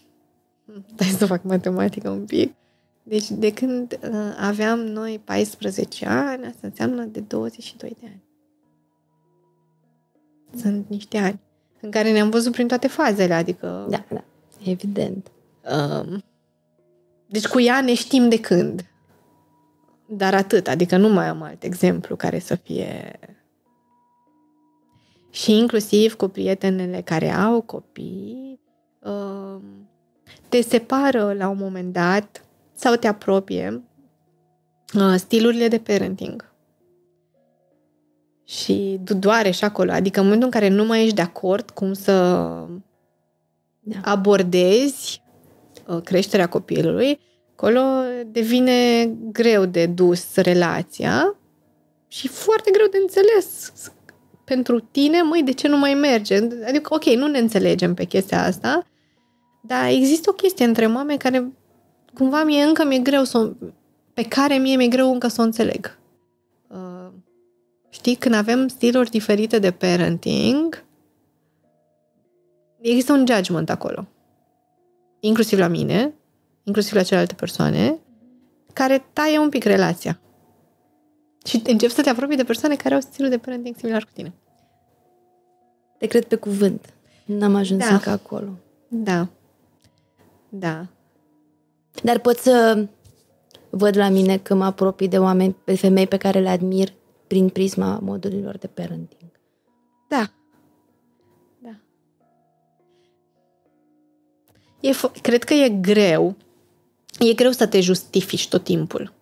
Stai să fac matematică un pic. Deci de când aveam noi 14 ani, asta înseamnă de 22 de ani. Sunt niște ani în care ne-am văzut prin toate fazele, adică... Da, evident. Deci cu ea ne știm de când. Dar atât, adică nu mai am alt exemplu care să fie... Și inclusiv cu prietenele care au copii, te separă la un moment dat sau te apropie stilurile de parenting. Și doare și acolo. Adică în momentul în care nu mai ești de acord cum să abordezi creșterea copilului, acolo devine greu de dus relația și foarte greu de înțeles pentru tine, de ce nu mai merge? Adică, ok, nu ne înțelegem pe chestia asta, dar există o chestie între mame care cumva mi-e greu pe care mie mi-e greu încă să o înțeleg. Știi, când avem stiluri diferite de parenting, există un judgment acolo. Inclusiv la mine, inclusiv la celelalte persoane, care taie un pic relația. Și începi să te apropii de persoane care au stilul de parenting similar cu tine. Te cred pe cuvânt. N-am ajuns încă acolo. Da. Dar pot să văd la mine că mă apropii de oameni, de femei pe care le admir prin prisma modurilor de parenting. Da. Cred că e greu. E greu să te justifici tot timpul.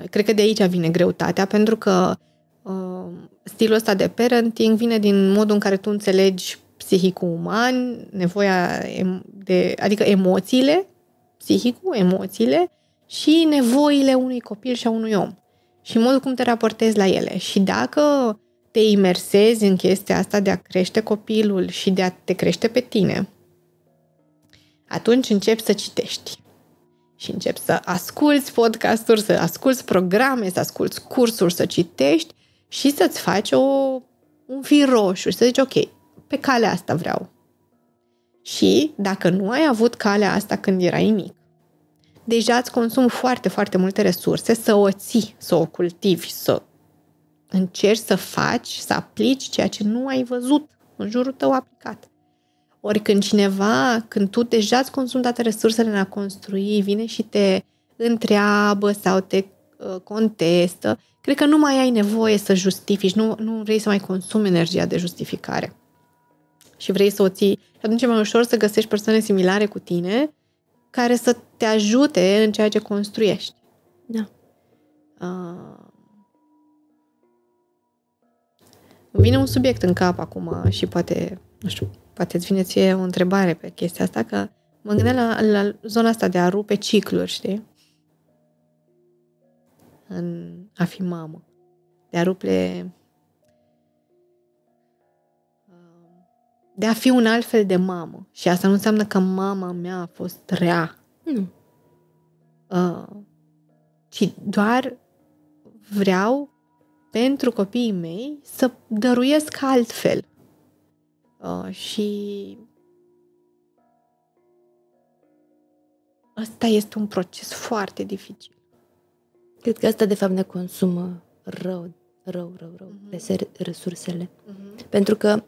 Cred că de aici vine greutatea, pentru că stilul ăsta de parenting vine din modul în care tu înțelegi psihicul uman, nevoia adică emoțiile, psihicul, emoțiile și nevoile unui copil și a unui om. Și modul cum te raportezi la ele. Și dacă te imersezi în chestia asta de a crește copilul și de a te crește pe tine, atunci începi să citești. Și începi să asculți podcasturi, să asculți programe, să asculți cursuri, să citești și să-ți faci un fir roșu și să zici, ok, pe calea asta vreau. Și dacă nu ai avut calea asta când erai mic, deja îți consumi foarte, foarte multe resurse să o ții, să o cultivi, să încerci să faci, să aplici ceea ce nu ai văzut în jurul tău aplicat. Ori când tu deja îți consumi toate resursele în a construi, vine și te întreabă sau te contestă, cred că nu mai ai nevoie să justifici, nu vrei să mai consumi energia de justificare. Și vrei să o ții. Și atunci e mai ușor să găsești persoane similare cu tine care să te ajute în ceea ce construiești. Da. Vine un subiect în cap acum și poate, nu știu, poate îți vine ție o întrebare pe chestia asta, că mă gândeam la zona asta de a rupe cicluri, știi? În a fi mamă. De a rupe... De a fi un alt fel de mamă. Și asta nu înseamnă că mama mea a fost rea. Nu. Ci doar vreau pentru copiii mei să dăruiesc altfel. Și ăsta este un proces foarte dificil. Cred că asta de fapt ne consumă rău resursele. Pentru că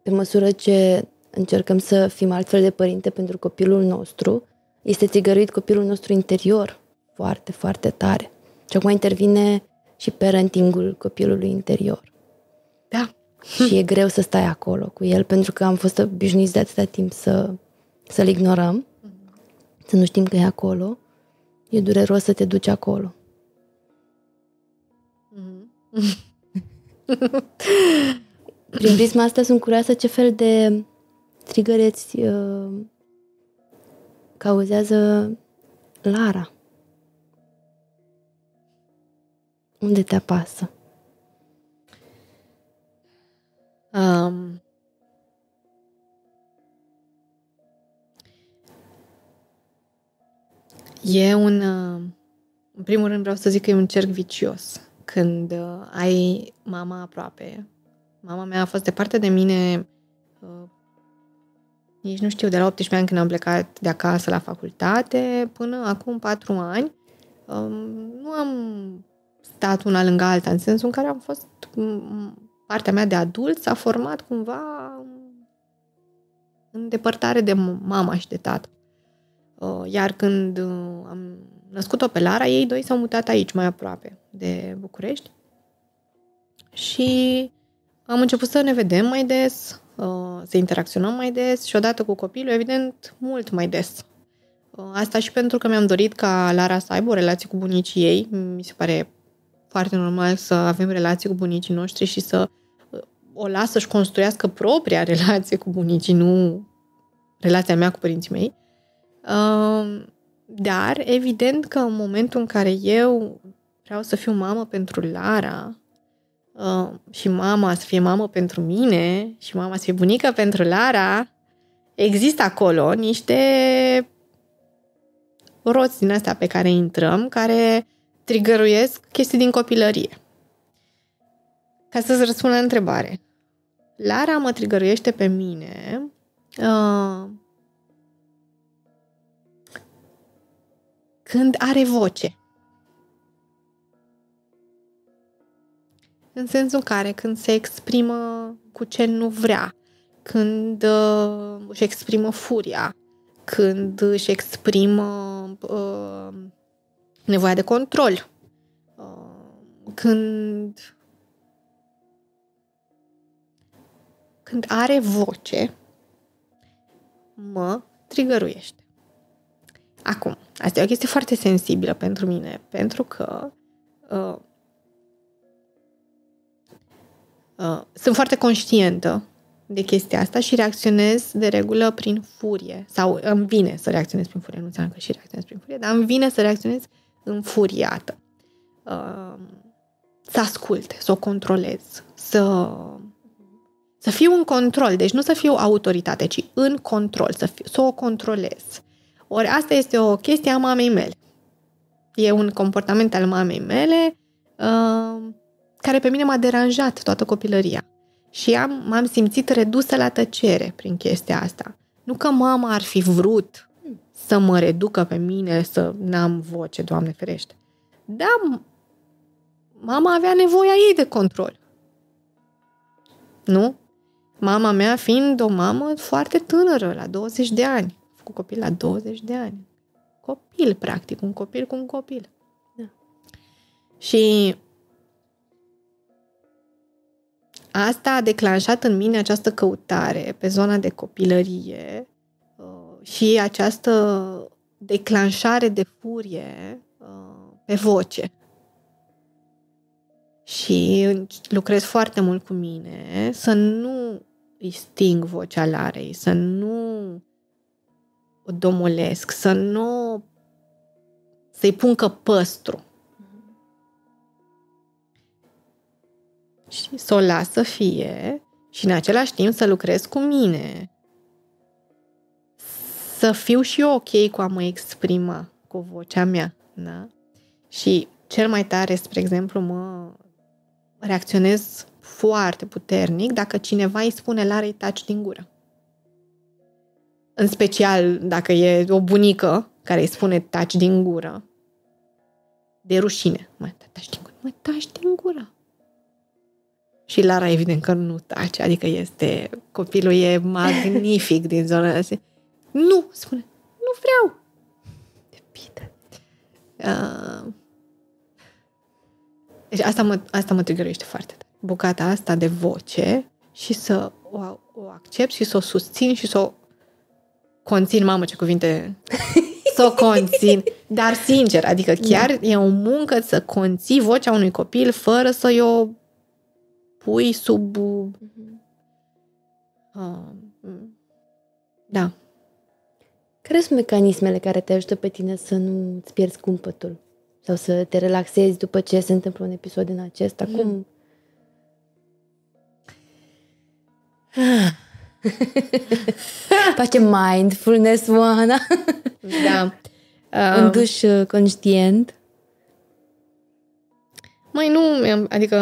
pe măsură ce încercăm să fim altfel de părinte pentru copilul nostru, este țigăruit copilul nostru interior foarte, foarte tare. Și acum intervine și parentingul copilului interior. Da. Și e greu să stai acolo cu el, pentru că am fost obișnuiți de atâta timp să-l ignorăm, să nu știm că e acolo. E dureros să te duci acolo. Prin prisma asta sunt curioasă ce fel de trigări îți cauzează Lara. Unde te apasă? E în primul rând vreau să zic că e un cerc vicios. Când ai mama aproape. Mama mea a fost departe de mine nici nu știu, de la 18 ani când am plecat de acasă la facultate până acum 4 ani. Nu am stat una lângă alta, în sensul în care am fost partea mea de adult s-a format cumva în depărtare de mama și de tată. Iar când am născut-o pe Lara, ei doi s-au mutat aici, mai aproape de București. Și am început să ne vedem mai des, să interacționăm mai des și odată cu copilul, evident, mult mai des. Asta și pentru că mi-am dorit ca Lara să aibă o relație cu bunicii ei. Mi se pare foarte normal să avem relații cu bunicii noștri și să o las să-și construiască propria relație cu bunicii, nu relația mea cu părinții mei. Dar, evident că în momentul în care eu vreau să fiu mamă pentru Lara și mama să fie mamă pentru mine și mama să fie bunică pentru Lara, există acolo niște roți din astea pe care intrăm, care trigăruiesc chestii din copilărie. Ca să-ți răspund la întrebare. Lara mă trigăruiește pe mine când are voce. În sensul în care când se exprimă cu ce nu vrea, când își exprimă furia, când își exprimă nevoia de control, când are voce, mă trigăruiește. Acum, asta e o chestie foarte sensibilă pentru mine, pentru că sunt foarte conștientă de chestia asta și reacționez de regulă prin furie. Sau îmi vine să reacționez prin furie. Nu înseamnă că și reacționez prin furie, dar îmi vine să reacționez înfuriată. Să ascult, să o controlez, să fiu în control. Deci nu să fiu autoritate, ci în control, să o controlez. Ori asta este o chestie a mamei mele. E un comportament al mamei mele care pe mine m-a deranjat toată copilăria. Și m-am simțit redusă la tăcere prin chestia asta. Nu că mama ar fi vrut să mă reducă pe mine, să n-am voce, Doamne ferește. Dar mama avea nevoia ei de control. Nu? Mama mea fiind o mamă foarte tânără, la 20 de ani. A făcut copil la 20 de ani. Copil, practic, un copil cu un copil. Da. Și asta a declanșat în mine această căutare pe zona de copilărie și această declanșare de furie pe voce. Și lucrez foarte mult cu mine să nu îi sting vocea Larei, să nu o domolesc, să-i pun căpăstru. Și să o las să fie și în același timp să lucrez cu mine. Să fiu și eu ok cu a mă exprima cu vocea mea. Da? Și cel mai tare, spre exemplu, mă reacționez foarte puternic dacă cineva îi spune Larei taci din gură. În special dacă e o bunică care îi spune taci din gură. De rușine. Mă, taci din gură. Mă, taci din gură. Și Lara evident că nu tace, adică copilul e magnific din zona asta. Nu, spune, nu vreau. Depinde. Deci asta mă trigărește foarte tare. Bucata asta de voce și să o accept și să o susțin și să o conțin, mamă ce cuvinte, să o conțin, dar sincer, adică chiar e o muncă să conții vocea unui copil fără să o pui sub... Da. Care sunt mecanismele care te ajută pe tine să nu îți pierzi cumpătul? Sau să te relaxezi după ce se întâmplă un episod din acesta? Cum? Face mindfulness, Oana. Da. Un duș conștient. Adică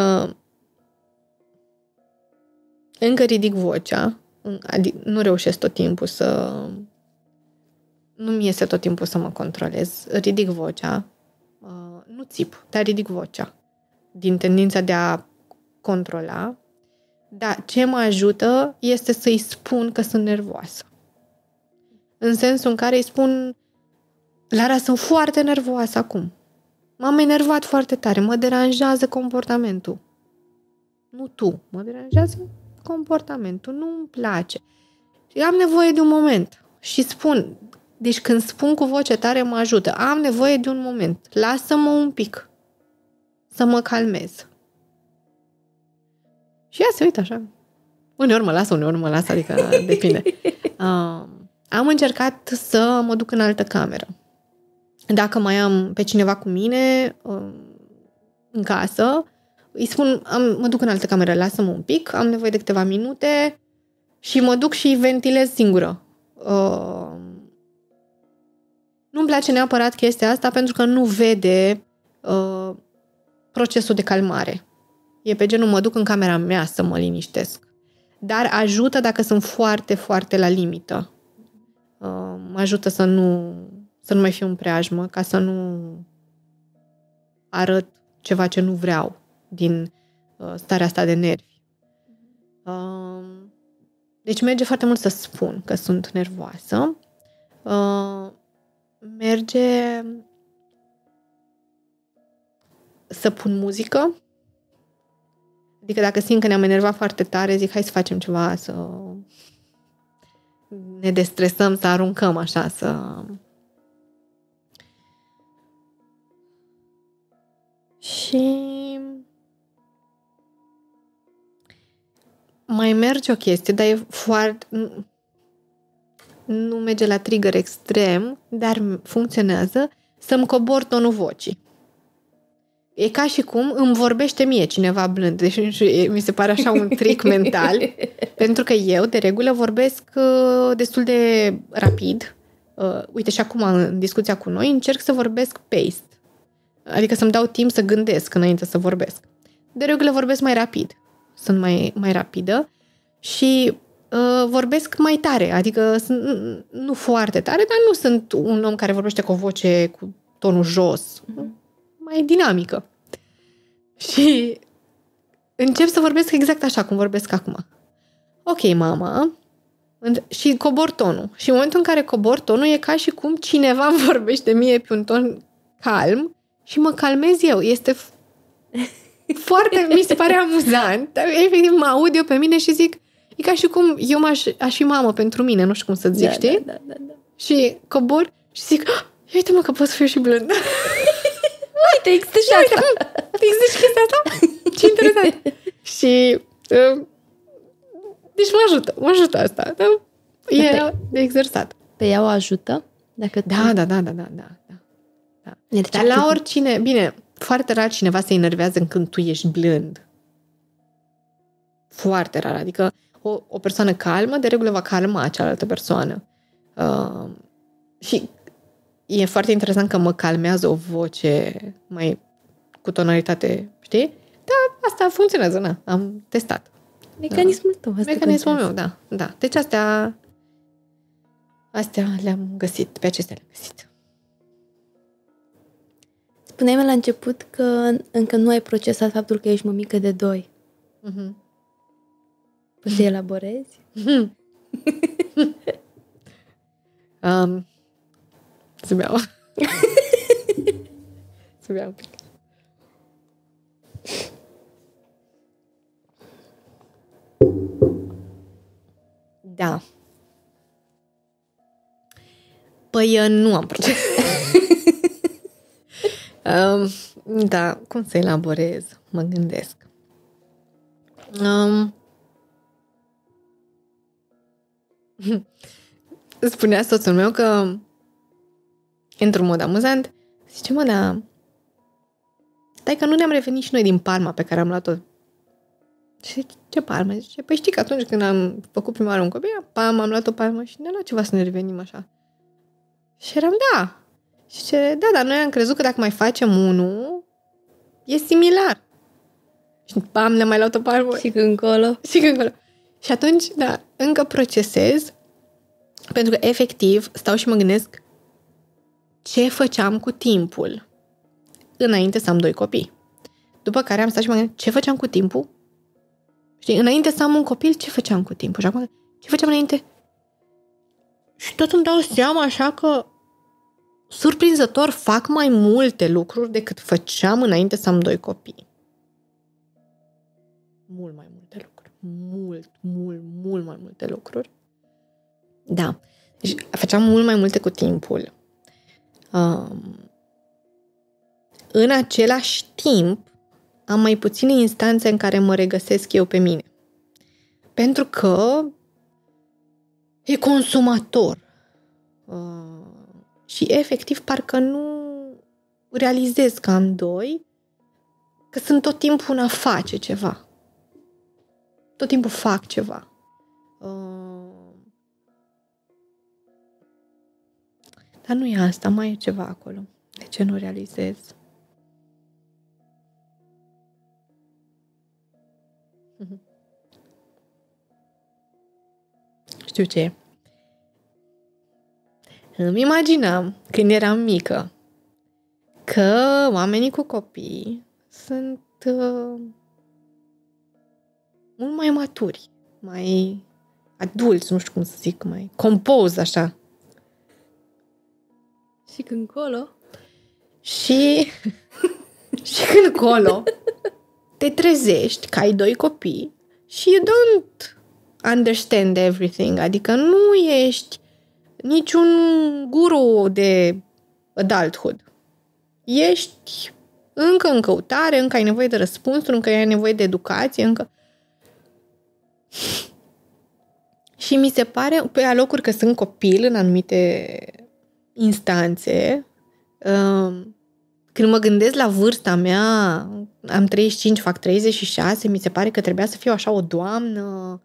încă ridic vocea, nu reușesc tot timpul nu-mi iese tot timpul să mă controlez. Ridic vocea, nu țip, dar ridic vocea din tendința de a controla. Dar ce mă ajută este să-i spun că sunt nervoasă. În sensul în care îi spun Lara, sunt foarte nervoasă acum. M-am enervat foarte tare, mă deranjează comportamentul. Nu tu, mă deranjează comportamentul, nu-mi place. Și am nevoie de un moment. Și spun, deci când spun cu voce tare mă ajută. Am nevoie de un moment. Lasă-mă un pic. Să mă calmez. Și ea se uită așa. Uneori mă lasă, uneori mă lasă, adică depinde. Am încercat să mă duc în altă cameră. Dacă mai am pe cineva cu mine în casă, îi spun, mă duc în altă cameră, lasă-mă un pic, am nevoie de câteva minute și mă duc și ventilez singură. Nu-mi place neapărat chestia asta pentru că nu vede procesul de calmare. E pe genul, mă duc în camera mea să mă liniștesc. Dar ajută dacă sunt foarte, foarte la limită. Mă ajută să nu mai fiu în preajmă, ca să nu arăt ceva ce nu vreau din starea asta de nervi. Deci merge foarte mult să spun că sunt nervoasă. Merge să pun muzică. Adică dacă simt că ne-am enervat foarte tare, zic, hai să facem ceva, să ne destresăm, să aruncăm așa, să... Și mai merge o chestie, dar e foarte... Nu merge la trigger extrem, dar funcționează, să-mi cobor tonul vocii. E ca și cum îmi vorbește mie cineva blând. Deci mi se pare așa un trick mental. Pentru că eu, de regulă, vorbesc destul de rapid. Uite, și acum, în discuția cu noi, încerc să vorbesc paced. Adică să-mi dau timp să gândesc înainte să vorbesc. De regulă vorbesc mai rapid. Sunt mai rapidă. Și vorbesc mai tare. Adică nu foarte tare, dar nu sunt un om care vorbește cu o voce cu tonul jos. Mai dinamică. Și încep să vorbesc exact așa cum vorbesc acum. Ok, mama. Și cobor tonul. Și în momentul în care cobor tonul e ca și cum cineva îmi vorbește mie pe un ton calm și mă calmez eu. Este foarte, mi se pare amuzant. Efectiv mă aud eu pe mine și zic, e ca și cum eu aș fi mamă pentru mine, nu știu cum să zic, știi? Da. Și cobor și zic, uite-mă că pot să fiu și blândă. Uite, există și asta. Există și chestia asta? Ce interesant. Și deci mă ajută asta. Da? E de exersat. Pe ea o ajută? Dacă Da. Dar la oricine, bine, foarte rar cineva se enervează când tu ești blând. Foarte rar. Adică o persoană calmă, de regulă va calma cealaltă persoană. Și e foarte interesant că mă calmează o voce mai cu tonalitate, știi? Da, asta funcționează, na. Am testat. Mecanismul tău. Mecanismul meu, da. Deci astea le-am găsit, pe acestea le-am găsit. Spuneai-mi la început că încă nu ai procesat faptul că ești mămică de 2. Mm-hmm. Poți să elaborezi? Să beau. Să beau un pic. Da. Păi nu am proces. Da, cum să elaborez? Mă gândesc. Spunea soțul meu că într-un mod amuzant zice, mă, da, stai că nu ne-am revenit și noi din Palma pe care am luat-o. Și ce Palma? Zice, păi știi că atunci când am făcut prima oară un copil, am luat o palmă și ne-a luat ceva să ne revenim așa. Și eram, da. Și zice, da, dar noi am crezut că dacă mai facem unul, e similar. Și ne-am mai luat o palmă. Și când încolo. Și atunci, da, încă procesez, pentru că efectiv stau și mă gândesc ce făceam cu timpul înainte să am 2 copii. După care am stat și mă gândesc ce făceam cu timpul. Știi, înainte să am un copil, ce făceam cu timpul? Și acum, ce făceam înainte? Și tot îmi dau seama așa că surprinzător fac mai multe lucruri decât făceam înainte să am 2 copii. Mult mai multe lucruri. Mult mai multe lucruri. Da. Deci făceam mult mai multe cu timpul. În același timp, am mai puține instanțe în care mă regăsesc eu pe mine. Pentru că e consumator. Și efectiv parcă nu realizez că am 2, că sunt tot timpul a face ceva. Tot timpul fac ceva. Dar nu e asta, mai e ceva acolo. De ce nu realizez? Știu ce. Îmi imaginam, când eram mică, că oamenii cu copii sunt mult mai maturi, mai adulți, nu știu cum să zic, mai compozi, așa. Și când colo? Și când colo te trezești că ai 2 copii și you don't understand everything, adică nu ești niciun guru de adulthood. Ești încă în căutare, încă ai nevoie de răspunsuri, încă ai nevoie de educație, încă... Și mi se pare, pe alocuri că sunt copil în anumite instanțe, când mă gândesc la vârsta mea, am 35, fac 36, mi se pare că trebuia să fiu așa o doamnă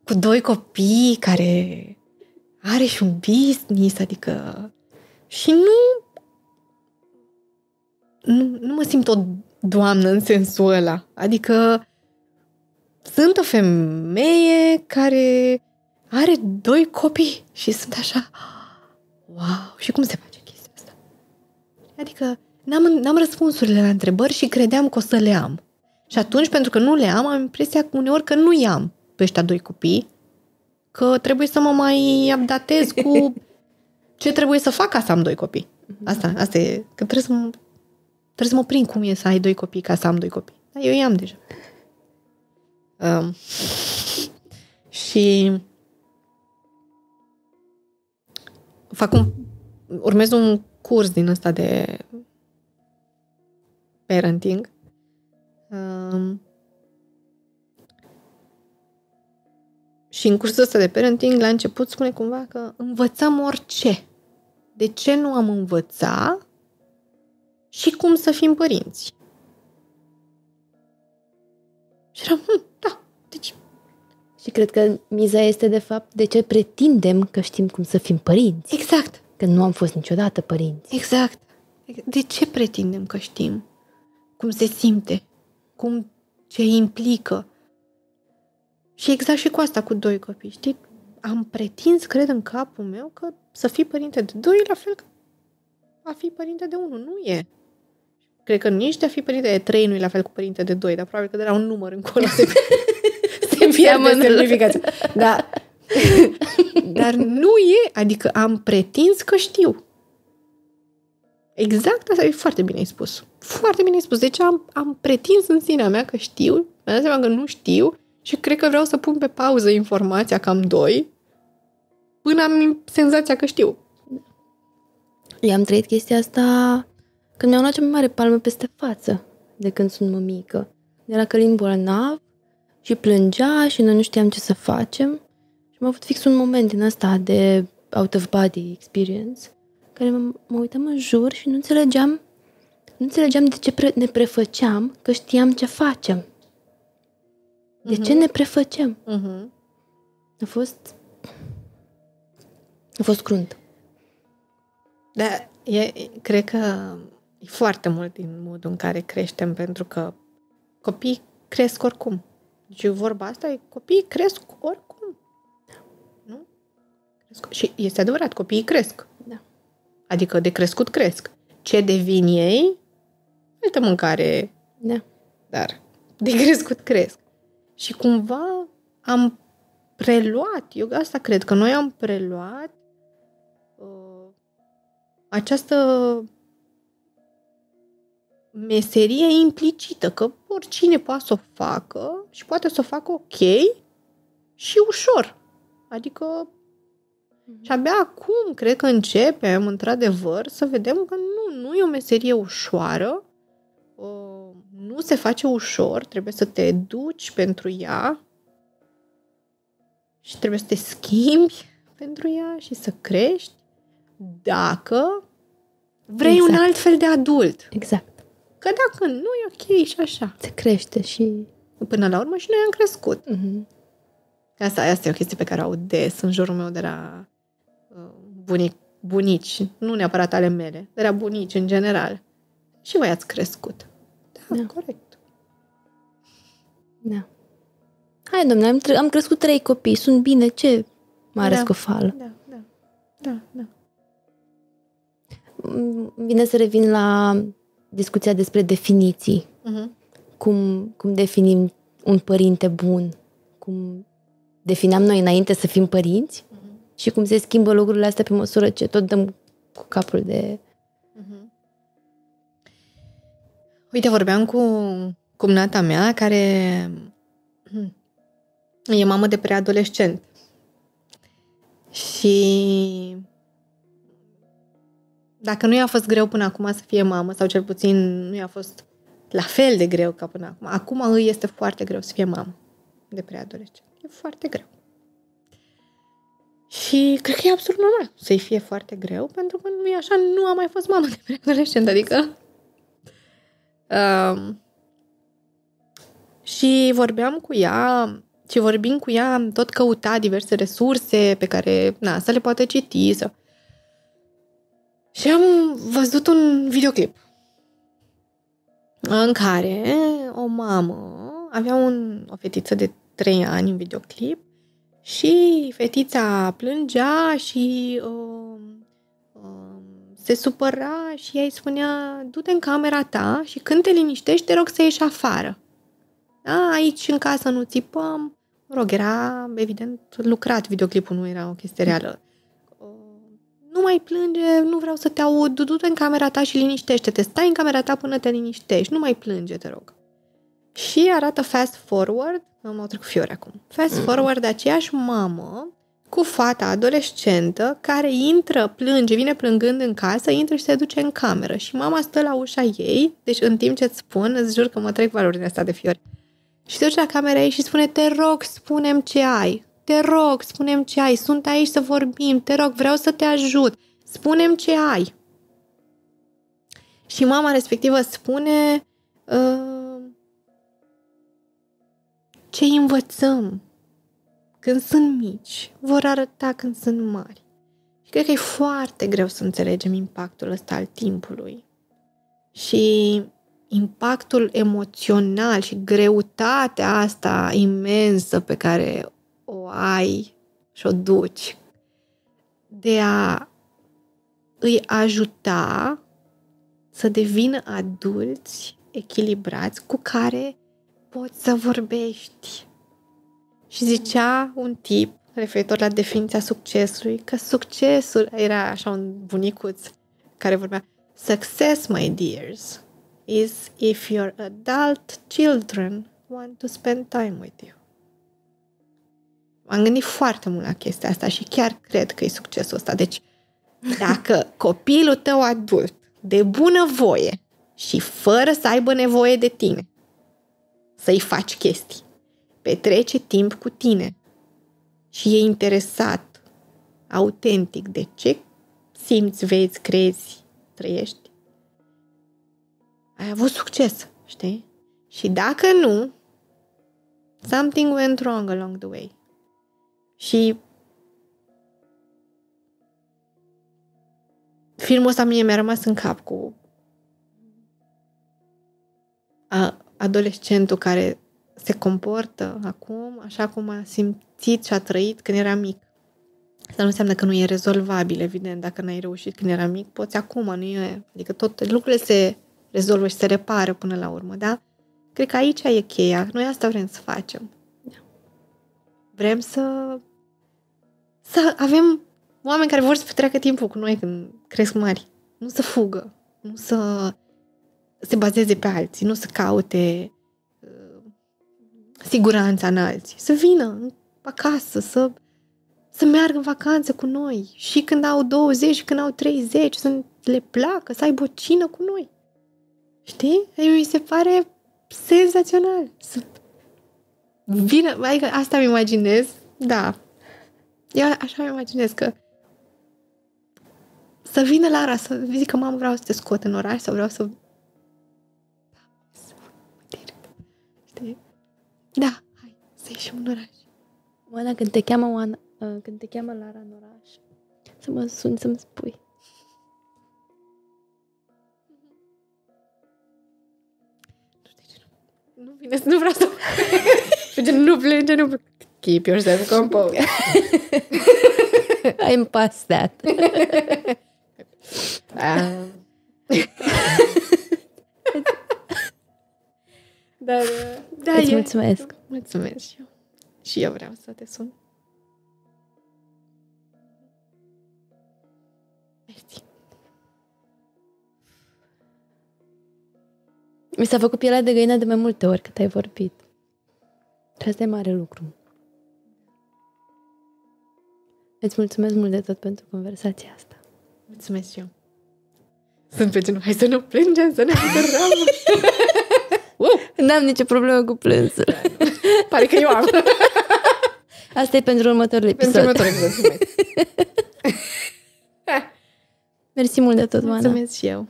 cu 2 copii care are și un business, adică... Și nu mă simt o doamnă în sensul ăla. Adică sunt o femeie care are 2 copii și sunt așa... Wow! Și cum se face chestia asta? Adică n-am răspunsurile la întrebări și credeam că o să le am. Și atunci, pentru că nu le am impresia uneori că nu i-am pe ăștia 2 copii, că trebuie să mă mai updatez cu ce trebuie să fac ca să am 2 copii. Asta e, că trebuie să mă prind cum e să ai 2 copii ca să am 2 copii. Dar eu i-am deja. Și urmez un curs din ăsta de parenting. Și în cursul ăsta de parenting, la început spune cumva că învățăm orice. De ce nu am învățat și cum să fim părinți? Și eram, da, deci... Și cred că miza este, de fapt, de ce pretindem că știm cum să fim părinți. Exact. Că nu am fost niciodată părinți. Exact. De ce pretindem că știm cum se simte? Ce implică? Și exact și cu asta, cu 2 copii, știi? Am pretins, cred, în capul meu că să fii părinte de 2 la fel ca a fi părinte de 1. Nu e. Cred că nici de a fi părinte de 3 nu e la fel cu părinte de 2, dar probabil că de la un număr încolo se pierde semnificația. Dar nu e, adică am pretins că știu. Exact asta e foarte bine ai spus. Foarte bine ai spus. Deci am pretins în sinea mea că știu, mi-am dat seama că nu știu și cred că vreau să pun pe pauză informația că am 2 până am senzația că știu. Eu am trăit chestia asta când mi-au luat cea mai mare palmă peste față de când sunt mămică. Era Călin bolnav și plângea și noi nu știam ce să facem. Și am avut fix un moment din asta de out-of-body experience, care mă uitam în jur și nu înțelegeam de ce ne prefăceam că știam ce facem. De ce ne prefăceam? A fost crunt. Da, cred că e foarte mult din modul în care creștem, pentru că copiii cresc oricum. Deci vorba asta e, copiii cresc oricum. Nu? Și este adevărat, copiii cresc. Da. Adică de crescut cresc. Ce devin ei? Altă mâncare. Da. Dar de crescut cresc. Și cumva am preluat, eu asta cred, că noi am preluat această meserie implicită, că oricine poate să o facă și poate să o facă ok și ușor. Adică și abia acum cred că începem, într-adevăr, să vedem că nu e o meserie ușoară, nu se face ușor, trebuie să te duci pentru ea și trebuie să te schimbi pentru ea și să crești dacă vrei un alt fel de adult. Exact. Că dacă nu e ok și așa. Se crește și... Până la urmă și noi am crescut. Asta e o chestie pe care o aud des în jurul meu de la bunici, nu neapărat ale mele, de la bunici în general. Și voi ați crescut. Da, corect. Da. Hai, domnule, am crescut 3 copii, sunt bine, ce mare scofală. Da. Vine să revin la discuția despre definiții. Cum definim un părinte bun? Cum defineam noi înainte să fim părinți? Și cum se schimbă lucrurile astea pe măsură ce tot dăm cu capul de... Uite, vorbeam cu cumnata mea, care e mamă de preadolescent. Și dacă nu i-a fost greu până acum să fie mamă, sau cel puțin nu i-a fost la fel de greu ca până acum îi este foarte greu să fie mamă de preadolescent. E foarte greu. Și cred că e absolut normal să-i fie foarte greu, pentru că nu e așa, nu a mai fost mamă de preadolescent, adică... Și vorbeam cu ea și vorbind cu ea am tot căutat diverse resurse pe care, să le poate citi. Și am văzut un videoclip în care o mamă avea o fetiță de 3 ani în videoclip și fetița plângea și se supăra și ea îi spunea, du-te în camera ta și când te liniștești, te rog să ieși afară. Da, aici în casă nu țipăm. Mă rog, era evident lucrat videoclipul, nu era o chestie reală. Nu mai plânge, nu vreau să te aud, du-te în camera ta și liniștește-te. Stai în camera ta până te liniștești, nu mai plânge, te rog. Și arată fast forward, m-au trecut fiori acum, fast forward de aceeași mamă cu fata adolescentă care intră, plânge, vine plângând în casă, intră și se duce în cameră. Și mama stă la ușa ei, deci în timp ce îți spun, îți jur că mă trec valorile astea de fiori. Și se duce la camera ei și spune, te rog, spune-mi ce ai. Te rog, spune-mi ce ai. Sunt aici să vorbim. Te rog, vreau să te ajut. Spune-mi ce ai. Și mama respectivă spune ce învățăm când sunt mici vor arăta când sunt mari. Și cred că e foarte greu să înțelegem impactul ăsta al timpului. Și impactul emoțional și greutatea asta imensă pe care o ai și o duci de a îi ajuta să devină adulți echilibrați cu care poți să vorbești. Și zicea un tip referitor la definiția succesului că succesul era așa un bunicuț care vorbea Success, my dears, is if your adult children want to spend time with you. M-am gândit foarte mult la chestia asta și chiar cred că e succesul ăsta. Deci, dacă copilul tău adult, de bună voie și fără să aibă nevoie de tine, să-i faci chestii, petrece timp cu tine și e interesat, autentic de ce simți, vezi, crezi, trăiești, ai avut succes, știi? Și dacă nu, something went wrong along the way. Și filmul ăsta mie mi-a rămas în cap cu adolescentul care se comportă acum așa cum a simțit și a trăit când era mic. Asta nu înseamnă că nu e rezolvabil, evident. Dacă n-ai reușit când era mic, poți acum, nu e... Adică tot lucrurile se rezolvă și se repară până la urmă, da? Cred că aici e cheia. Noi asta vrem să facem. Vrem să avem oameni care vor să petreacă timpul cu noi când cresc mari. Nu să fugă. Nu să se bazeze pe alții. Nu să caute siguranța în alții. Să vină acasă, să meargă în vacanță cu noi. Și când au 20, și când au 30, să le placă, să aibă o cină cu noi. Știi? Mi se pare senzațional. Să vină, adică asta îmi imaginez, da. Eu așa îmi imaginez că să vină Lara, să zic că mamă, vreau să te scot în oraș sau vreau să... Știi? Da, hai, să ieșim în oraș. Oana, când te cheamă Lara în oraș, să mă suni să-mi spui. Nu vine, nu vreau să... nu plânge, nu plânge. Keep yourself composed. I'm past that. Dar, da, îți mulțumesc. Mulțumesc și eu. Și eu vreau să te sun. Mersi. Mi s-a făcut pielea de găină de mai multe ori cât ai vorbit. Și asta e mare lucru. Îți mulțumesc mult de tot pentru conversația asta. Mulțumesc și eu. Sunt pe genul, hai să nu plângem, să ne aderăm. N-am nicio problemă cu plânsul. Pare că eu am. Asta e pentru următorul episod. Pentru următorul episod. Mersi mult de tot, Oana. Mulțumesc și eu.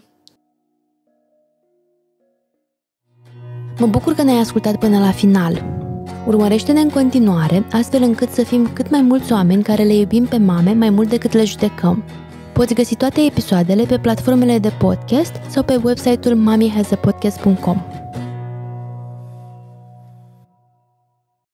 Mă bucur că ne-ai ascultat până la final. Urmărește-ne în continuare, astfel încât să fim cât mai mulți oameni care le iubim pe mame mai mult decât le judecăm. Poți găsi toate episoadele pe platformele de podcast sau pe website-ul mommyhasapodcast.com.